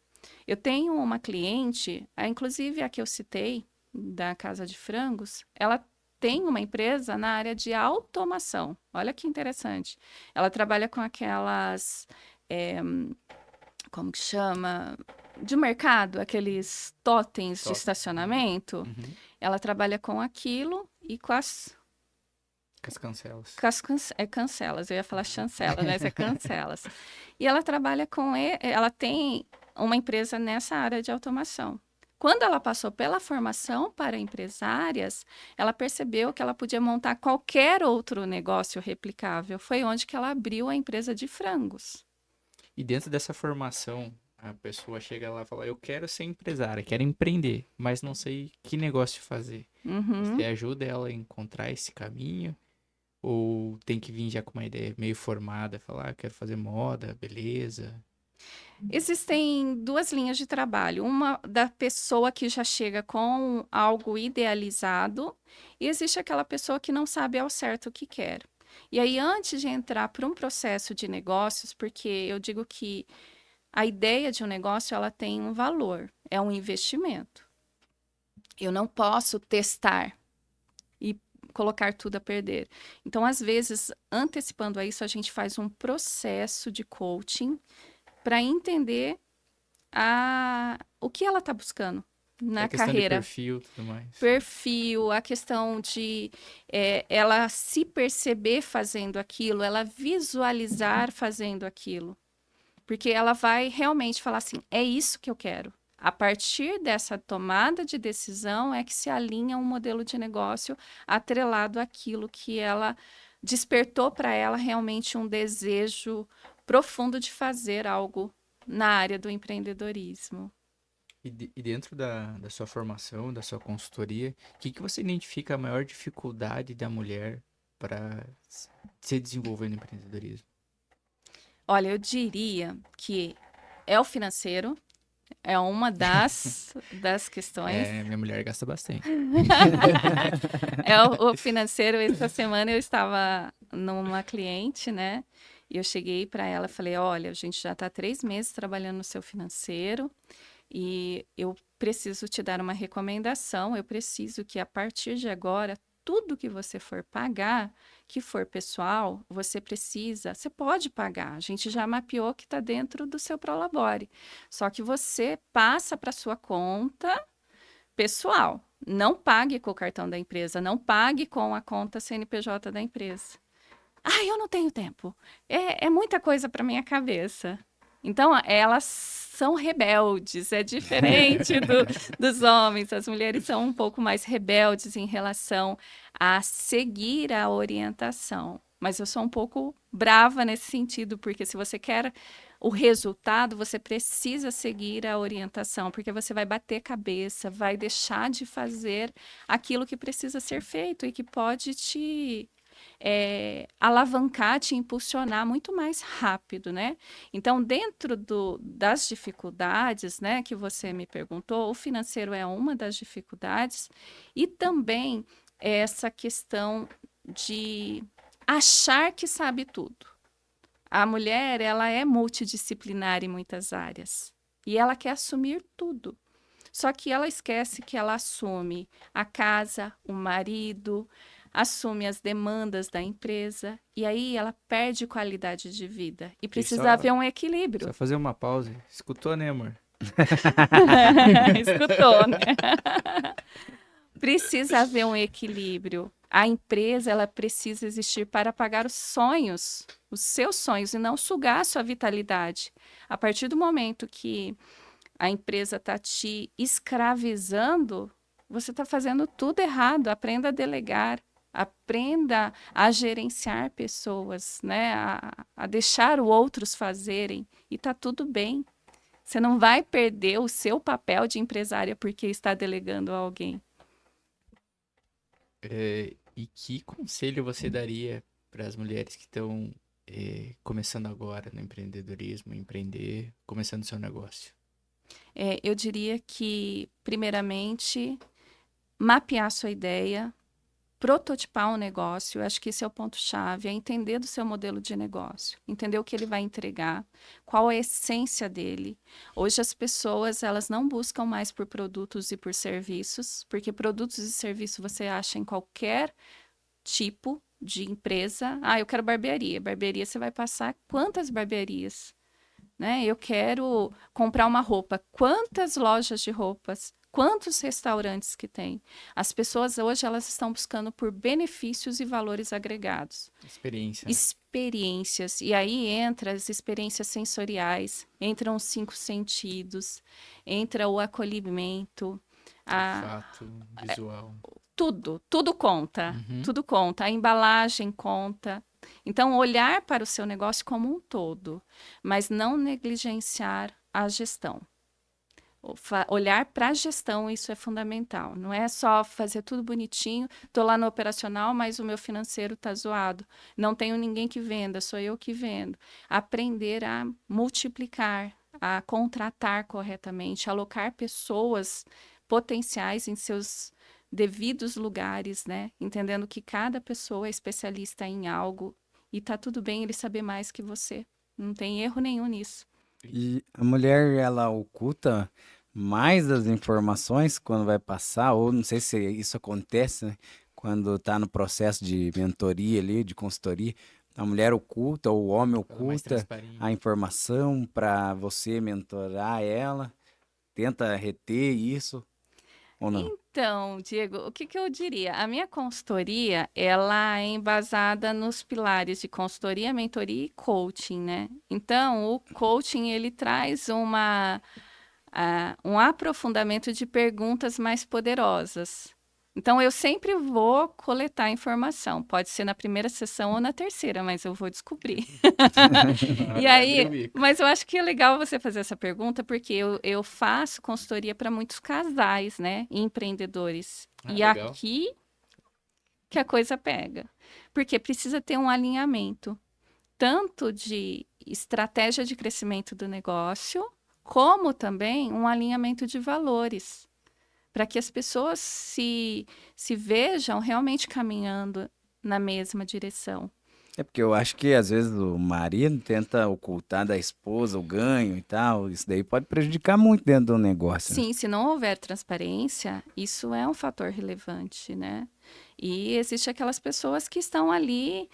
Eu tenho uma cliente, inclusive a que eu citei, da Casa de Frangos, ela tem uma empresa na área de automação. Olha que interessante. Ela trabalha com aquelas, como que chama? De mercado, aqueles totens de Top. estacionamento. Uhum. Ela trabalha com aquilo e com Com as cancelas. cancelas, eu ia falar chancela, mas é cancelas. E ela trabalha ela tem uma empresa nessa área de automação. Quando ela passou pela formação para empresárias, ela percebeu que ela podia montar qualquer outro negócio replicável. Foi onde que ela abriu a empresa de frangos. E dentro dessa formação, a pessoa chega lá e fala: Eu quero ser empresária, quero empreender, mas não sei que negócio fazer. Você Uhum. ajuda ela a encontrar esse caminho? Ou tem que vir já com uma ideia meio formada, falar: Quero fazer moda, beleza? Existem duas linhas de trabalho. Uma da pessoa que já chega com algo idealizado, e existe aquela pessoa que não sabe ao certo o que quer. E aí, antes de entrar para um processo de negócios, porque eu digo que a ideia de um negócio ela tem um valor, é um investimento. Eu não posso testar e colocar tudo a perder. Então, às vezes, antecipando a isso, a gente faz um processo de coaching para entender o que ela está buscando É na questão de carreira. perfil e tudo mais. Perfil, a questão de ela se perceber fazendo aquilo, ela visualizar fazendo aquilo. Porque ela vai realmente falar assim: é isso que eu quero. A partir dessa tomada de decisão é que se alinha um modelo de negócio atrelado àquilo que ela despertou para ela realmente um desejo profundo de fazer algo na área do empreendedorismo. E dentro da sua formação, da sua consultoria, o que você identifica a maior dificuldade da mulher para se desenvolver no empreendedorismo? Olha, eu diria que é o financeiro, é uma das questões. Minha mulher gasta bastante. É o financeiro. Essa semana eu estava numa cliente, né? E eu cheguei para ela e falei: olha, a gente já está 3 meses trabalhando no seu financeiro e eu preciso te dar uma recomendação. Eu preciso que a partir de agora, tudo que você for pagar, que for pessoal, você pode pagar. A gente já mapeou que está dentro do seu Prolabore. Só que você passa para sua conta pessoal. Não pague com o cartão da empresa, não pague com a conta CNPJ da empresa. Ah, eu não tenho tempo. É muita coisa para minha cabeça. Então, elas são rebeldes, é diferente dos homens. As mulheres são um pouco mais rebeldes em relação a seguir a orientação. Mas eu sou um pouco brava nesse sentido, porque se você quer o resultado, você precisa seguir a orientação, porque você vai bater cabeça, vai deixar de fazer aquilo que precisa ser feito e que pode te alavancar, te impulsionar muito mais rápido, né? Então, dentro das dificuldades, né, que você me perguntou, o financeiro é uma das dificuldades e também essa questão de achar que sabe tudo. A mulher, ela é multidisciplinar em muitas áreas e ela quer assumir tudo. Só que ela esquece que ela assume a casa, o marido, assume as demandas da empresa e aí ela perde qualidade de vida e precisa haver um equilíbrio. Só fazer uma pausa. Escutou, né, amor? Escutou, né? Precisa haver um equilíbrio. A empresa, ela precisa existir para pagar os sonhos, os seus sonhos, e não sugar a sua vitalidade. A partir do momento que a empresa está te escravizando, você está fazendo tudo errado. Aprenda a delegar, aprenda a gerenciar pessoas, né? A deixar os outros fazerem, e está tudo bem. Você não vai perder o seu papel de empresária porque está delegando a alguém. E que conselho você daria para as mulheres que estão começando agora no empreendedorismo, empreender, começando seu negócio? Eu diria que, primeiramente, mapear sua ideia, prototipar um negócio. Eu acho que esse é o ponto-chave, é entender do seu modelo de negócio, entender o que ele vai entregar, qual é a essência dele. Hoje as pessoas, elas não buscam mais por produtos e por serviços, porque produtos e serviços você acha em qualquer tipo de empresa. Ah, eu quero barbearia. Barbearia você vai passar quantas barbearias? Né? Eu quero comprar uma roupa. Quantas lojas de roupas? Quantos restaurantes que tem? As pessoas hoje, elas estão buscando por benefícios e valores agregados. Experiência. Experiências. E aí entra as experiências sensoriais, entram os 5 sentidos, entra o acolhimento. Olfato, visual. Tudo conta. Tudo conta. A embalagem conta. Então, olhar para o seu negócio como um todo, mas não negligenciar a gestão. Olhar para a gestão, isso é fundamental. Não é só fazer tudo bonitinho, estou lá no operacional, mas o meu financeiro está zoado. Não tenho ninguém que venda, sou eu que vendo. Aprender a multiplicar, a contratar corretamente, alocar pessoas potenciais em seus devidos lugares, né? Entendendo que cada pessoa é especialista em algo e tá tudo bem ele saber mais que você. Não tem erro nenhum nisso. E a mulher, ela oculta mais as informações quando vai passar, ou não sei se isso acontece, né? Quando tá no processo de mentoria ali, de consultoria, a mulher oculta ou o homem oculta a informação para você mentorar ela, tenta reter isso ou não? Então, Diego, o que eu diria? A minha consultoria, ela é embasada nos pilares de consultoria, mentoria e coaching, né? Então, o coaching, ele traz uma um aprofundamento de perguntas mais poderosas. Então, eu sempre vou coletar informação. Pode ser na primeira sessão ou na terceira, mas eu vou descobrir. E Vai abrir o aí, bico. mas eu acho que é legal você fazer essa pergunta, porque eu faço consultoria para muitos casais, né? E empreendedores. Ah, E legal. aqui que a coisa pega. Porque precisa ter um alinhamento, tanto de estratégia de crescimento do negócio, como também um alinhamento de valores, para que as pessoas se vejam realmente caminhando na mesma direção. É porque eu acho que às vezes o marido tenta ocultar da esposa o ganho e tal. Isso daí pode prejudicar muito dentro do negócio, né? Sim, se não houver transparência, isso é um fator relevante, né? E existe aquelas pessoas que estão ali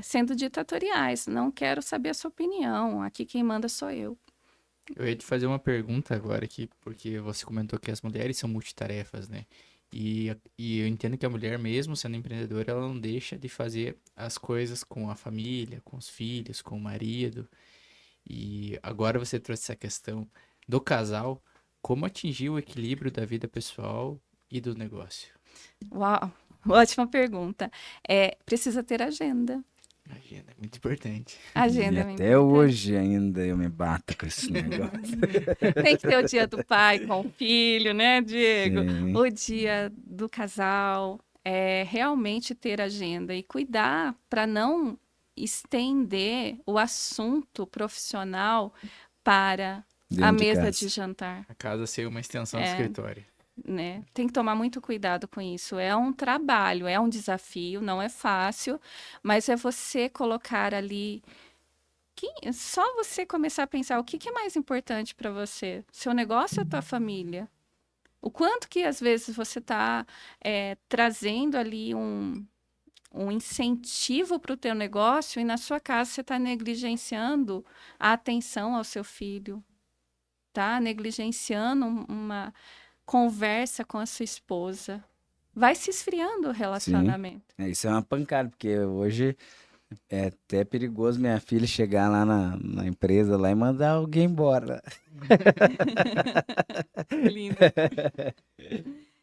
sendo ditatoriais. Não quero saber a sua opinião. Aqui quem manda sou eu. Eu ia te fazer uma pergunta agora aqui, porque você comentou que as mulheres são multitarefas, né? E eu entendo que a mulher, mesmo sendo empreendedora, ela não deixa de fazer as coisas com a família, com os filhos, com o marido. E agora você trouxe essa questão do casal, como atingir o equilíbrio da vida pessoal e do negócio? Uau, ótima pergunta. Precisa ter agenda. Agenda é muito importante. Agenda E é muito até importante. hoje ainda eu me bato com esse negócio. Tem que ter o dia do pai com o filho, né, Diego? Sim. O dia do casal. Realmente ter agenda e cuidar para não estender o assunto profissional para a Dentro de mesa casa. de jantar, A casa ser uma extensão do É. escritório. né? Tem que tomar muito cuidado com isso. É um trabalho, é um desafio, não é fácil, mas é você colocar ali só você começar a pensar o que é mais importante para você, seu negócio ou a tua família? O quanto que às vezes você está trazendo ali um incentivo para o teu negócio e na sua casa você está negligenciando a atenção ao seu filho, tá? Negligenciando uma conversa com a sua esposa. Vai se esfriando o Sim. relacionamento. Isso é uma pancada, porque hoje é até perigoso minha filha chegar lá na empresa lá e mandar alguém embora. Lindo.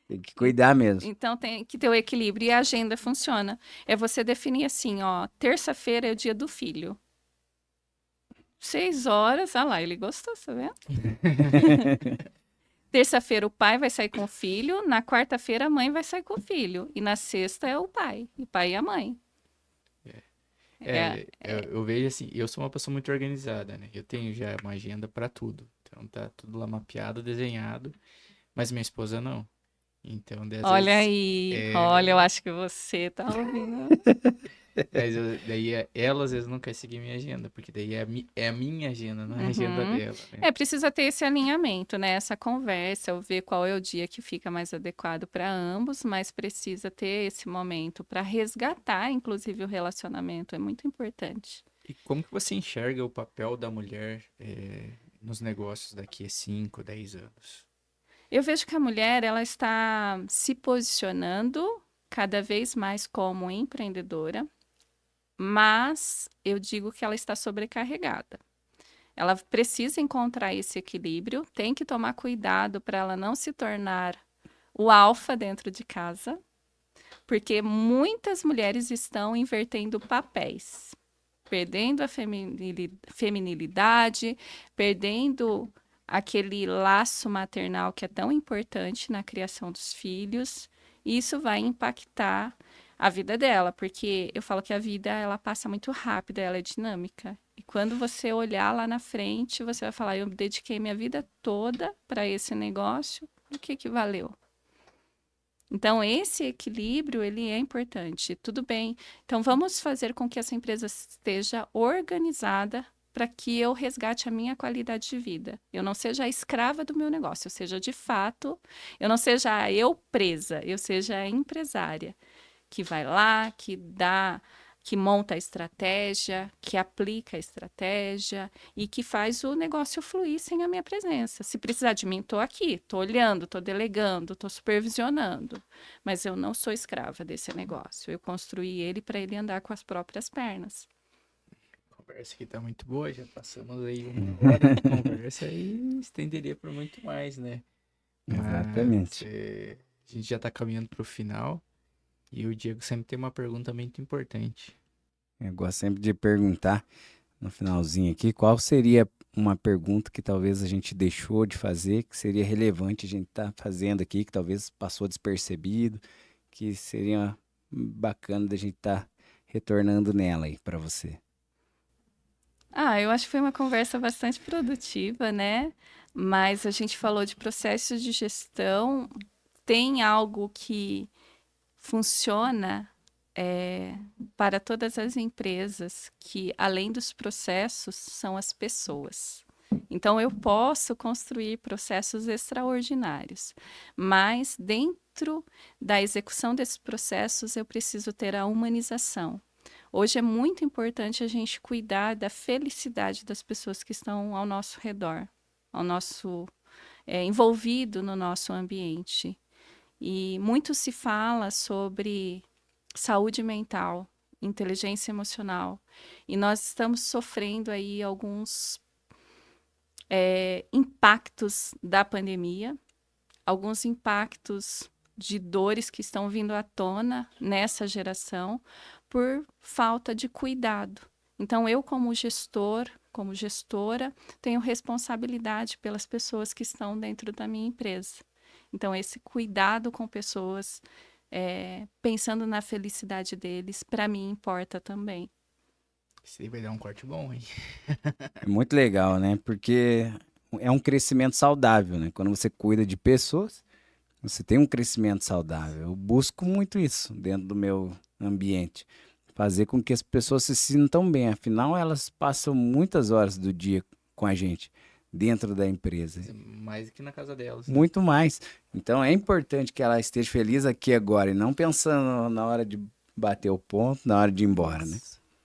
Tem que cuidar mesmo. Então tem que ter o equilíbrio e a agenda funciona. É você definir assim, ó, terça-feira é o dia do filho. 6 horas, ah lá, ele gostou, tá vendo? Terça-feira o pai vai sair com o filho, na quarta-feira a mãe vai sair com o filho, e na sexta é o pai e a mãe. Eu vejo assim, eu sou uma pessoa muito organizada, né? Eu tenho já uma agenda para tudo. Então tá tudo lá mapeado, desenhado, mas minha esposa não. Então, às Olha vezes, aí, olha, eu acho que você tá ouvindo. ela às vezes não quer seguir minha agenda, porque daí é a minha agenda, não é a agenda Uhum. dela, né? Precisa ter esse alinhamento, né? Essa conversa, ver qual é o dia que fica mais adequado para ambos, mas precisa ter esse momento para resgatar, inclusive, o relacionamento. É muito importante. E como que você enxerga o papel da mulher nos negócios daqui a 5, 10 anos? Eu vejo que a mulher, ela está se posicionando cada vez mais como empreendedora, mas eu digo que ela está sobrecarregada. Ela precisa encontrar esse equilíbrio, tem que tomar cuidado para ela não se tornar o alfa dentro de casa, porque muitas mulheres estão invertendo papéis, perdendo a feminilidade, perdendo aquele laço maternal que é tão importante na criação dos filhos. E isso vai impactar a vida dela, porque eu falo que a vida ela passa muito rápido, ela é dinâmica. E quando você olhar lá na frente, você vai falar: eu dediquei minha vida toda para esse negócio, o que valeu? Então, esse equilíbrio, ele é importante. Tudo bem. Então, vamos fazer com que essa empresa esteja organizada para que eu resgate a minha qualidade de vida. Eu não seja a escrava do meu negócio, eu seja de fato, eu não seja eu presa, eu seja a empresária que vai lá, que monta a estratégia, que aplica a estratégia e que faz o negócio fluir sem a minha presença. Se precisar de mim, estou aqui, estou olhando, estou delegando, estou supervisionando, mas eu não sou escrava desse negócio. Eu construí ele para ele andar com as próprias pernas. conversa aqui tá muito boa, já passamos aí 1 hora de conversa e estenderia por muito mais, né? Mas Exatamente. a gente já tá caminhando pro final e o Diego sempre tem uma pergunta muito importante. Eu gosto sempre de perguntar no finalzinho aqui qual seria uma pergunta que talvez a gente deixou de fazer, que seria relevante a gente estar fazendo aqui, que talvez passou despercebido, que seria bacana da gente estar retornando nela aí para você. Eu acho que foi uma conversa bastante produtiva, né? Mas a gente falou de processos de gestão. Tem algo que funciona para todas as empresas, que além dos processos, são as pessoas. Então, eu posso construir processos extraordinários, mas dentro da execução desses processos, eu preciso ter a humanização. Hoje é muito importante a gente cuidar da felicidade das pessoas que estão ao nosso redor, ao nosso envolvido no nosso ambiente. E muito se fala sobre saúde mental, inteligência emocional, e nós estamos sofrendo aí alguns impactos da pandemia, alguns impactos de dores que estão vindo à tona nessa geração por falta de cuidado. Então, eu, como gestor, como gestora, tenho responsabilidade pelas pessoas que estão dentro da minha empresa. Então, esse cuidado com pessoas, pensando na felicidade deles, para mim importa também. Isso aí vai dar um corte bom, hein? É muito legal, né? Porque é um crescimento saudável, né? Quando você cuida de pessoas, você tem um crescimento saudável. Eu busco muito isso dentro do meu ambiente. Fazer com que as pessoas se sintam bem. Afinal, elas passam muitas horas do dia com a gente, dentro da empresa. Mais do que na casa delas, né? Muito mais. Então, é importante que ela esteja feliz aqui agora e não pensando na hora de bater o ponto, na hora de ir embora,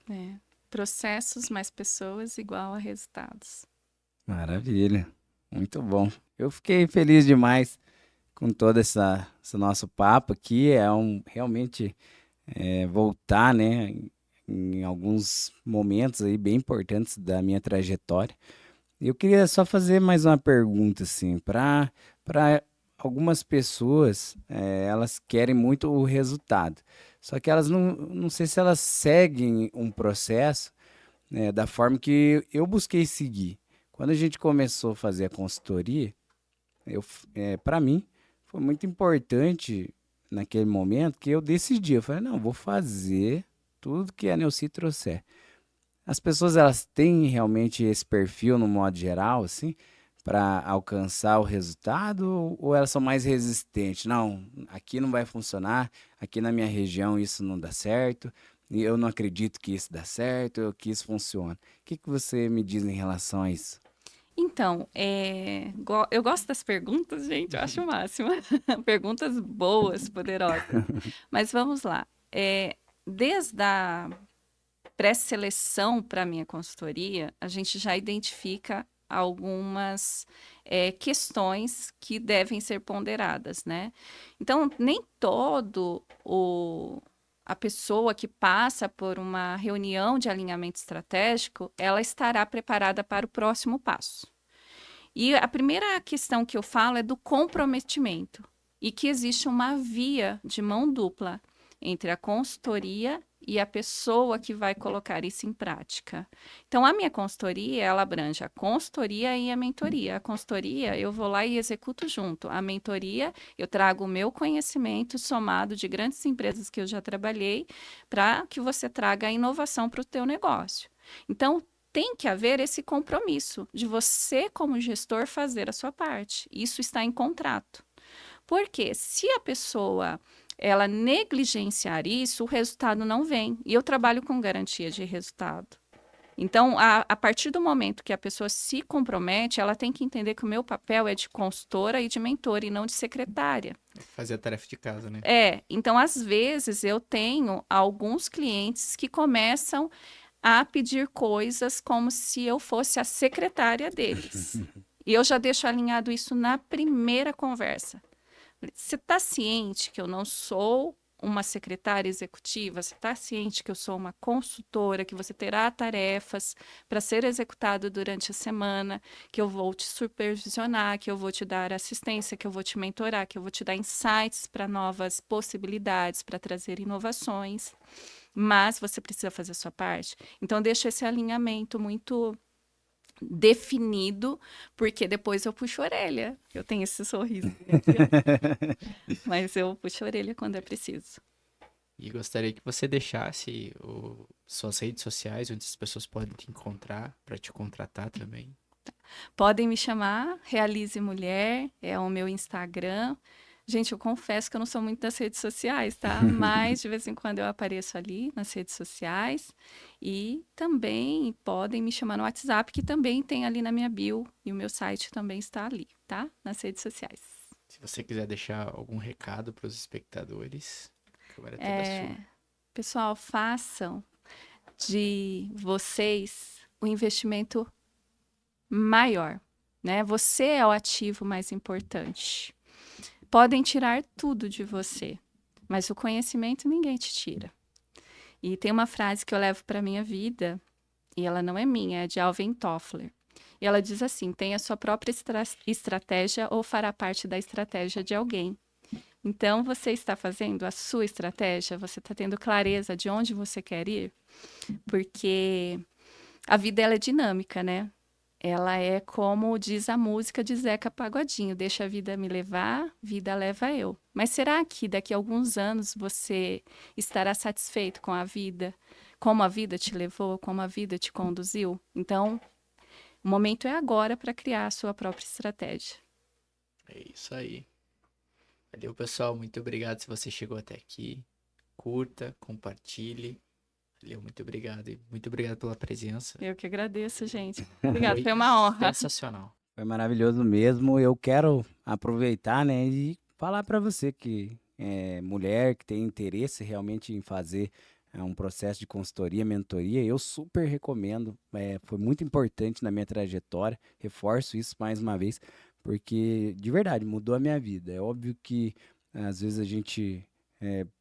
né? Processos mais pessoas igual a resultados. Maravilha. Muito bom. Eu fiquei feliz demais com todo esse nosso papo aqui. Realmente voltar, né, em alguns momentos aí bem importantes da minha trajetória. Eu queria só fazer mais uma pergunta, assim, para algumas pessoas, elas querem muito o resultado, só que elas não sei se elas seguem um processo, né, da forma que eu busquei seguir. Quando a gente começou a fazer a consultoria, para mim, foi muito importante naquele momento que eu decidi. Eu falei, não, vou fazer tudo que a Neuci trouxer. As pessoas, elas têm realmente esse perfil, no modo geral, assim, para alcançar o resultado, ou elas são mais resistentes? Não, aqui não vai funcionar, aqui na minha região isso não dá certo, e eu não acredito que isso dá certo, ou que isso funciona. O que você me diz em relação a isso? Então, eu gosto das perguntas, gente, eu acho o máximo. Perguntas boas, poderosas. Mas vamos lá. Desde a pré-seleção para a minha consultoria, a gente já identifica algumas questões que devem ser ponderadas, né? Então, nem a pessoa que passa por uma reunião de alinhamento estratégico, ela estará preparada para o próximo passo. E a primeira questão que eu falo é do comprometimento, e que existe uma via de mão dupla entre a consultoria e a pessoa que vai colocar isso em prática. Então, a minha consultoria, ela abrange a consultoria e a mentoria. A consultoria, eu vou lá e executo junto. A mentoria, eu trago o meu conhecimento somado de grandes empresas que eu já trabalhei, para que você traga a inovação para o teu negócio. Então, tem que haver esse compromisso de você, como gestor, fazer a sua parte. Isso está em contrato. Porque se a pessoa ela negligenciar isso, o resultado não vem. E eu trabalho com garantia de resultado. Então, a partir do momento que a pessoa se compromete, ela tem que entender que o meu papel é de consultora e de mentora e não de secretária. Fazer a tarefa de casa, né? Então, às vezes, eu tenho alguns clientes que começam a pedir coisas como se eu fosse a secretária deles. E eu já deixo alinhado isso na primeira conversa. Você está ciente que eu não sou uma secretária executiva, você está ciente que eu sou uma consultora, que você terá tarefas para ser executado durante a semana, que eu vou te supervisionar, que eu vou te dar assistência, que eu vou te mentorar, que eu vou te dar insights para novas possibilidades, para trazer inovações, mas você precisa fazer a sua parte. Então, deixa esse alinhamento muito definido, porque depois eu puxo a orelha. Eu tenho esse sorriso, mas eu puxo a orelha quando é preciso. E gostaria que você deixasse suas redes sociais, onde as pessoas podem te encontrar, para te contratar também. Podem me chamar Realize Mulher, é o meu Instagram. Gente, eu confesso que eu não sou muito das redes sociais, tá? Mas de vez em quando eu apareço ali nas redes sociais. E também podem me chamar no WhatsApp, que também tem ali na minha bio. E o meu site também está ali, tá? Nas redes sociais. Se você quiser deixar algum recado para os espectadores, a câmera é toda sua. Pessoal, façam de vocês o investimento maior, né? Você é o ativo mais importante. Podem tirar tudo de você, mas o conhecimento ninguém te tira. E tem uma frase que eu levo para minha vida, e ela não é minha, é de Alvin Toffler. E ela diz assim: tenha sua própria estratégia ou fará parte da estratégia de alguém. Então, você está fazendo a sua estratégia? Você está tendo clareza de onde você quer ir? Porque a vida ela é dinâmica, né? Ela é como diz a música de Zeca Pagodinho: deixa a vida me levar, vida leva eu. Mas será que daqui a alguns anos você estará satisfeito com a vida? Como a vida te levou, como a vida te conduziu? Então, o momento é agora para criar a sua própria estratégia. É isso aí. Valeu, pessoal. Muito obrigado se você chegou até aqui. Curta, compartilhe. Valeu, muito obrigado. E muito obrigado pela presença. Eu que agradeço, gente. Obrigada, foi uma honra. Sensacional. Foi maravilhoso mesmo. Eu quero aproveitar, né, e falar para você que é mulher, que tem interesse realmente em fazer um processo de consultoria, mentoria, eu super recomendo. Foi muito importante na minha trajetória. Reforço isso mais uma vez, porque de verdade mudou a minha vida. É óbvio que às vezes a gente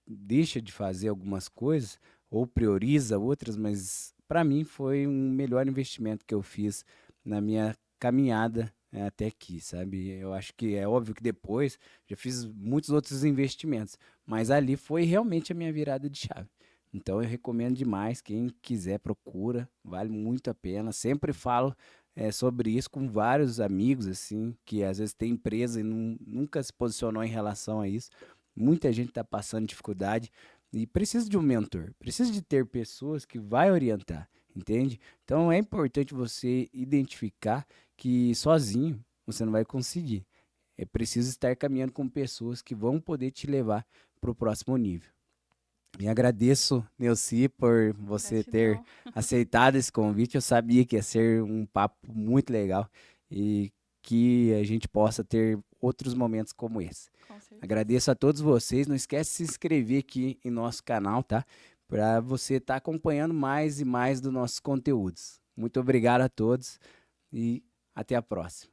deixa de fazer algumas coisas ou prioriza outras, mas para mim foi um melhor investimento que eu fiz na minha caminhada até aqui, sabe? Eu acho que é óbvio que depois já fiz muitos outros investimentos, mas ali foi realmente a minha virada de chave. Então eu recomendo demais, quem quiser procura, vale muito a pena. Sempre falo sobre isso com vários amigos, assim, que às vezes tem empresa e nunca se posicionou em relação a isso. Muita gente está passando dificuldade e precisa de um mentor, precisa de ter pessoas que vai orientar, entende? Então é importante você identificar que sozinho você não vai conseguir. É preciso estar caminhando com pessoas que vão poder te levar para o próximo nível. E agradeço, Neuci, por você ter aceitado esse convite. Eu sabia que ia ser um papo muito legal e que a gente possa ter outros momentos como esse. Agradeço a todos vocês. Não esquece de se inscrever aqui em nosso canal, tá? Para você estar acompanhando mais e mais dos nossos conteúdos. Muito obrigado a todos e até a próxima.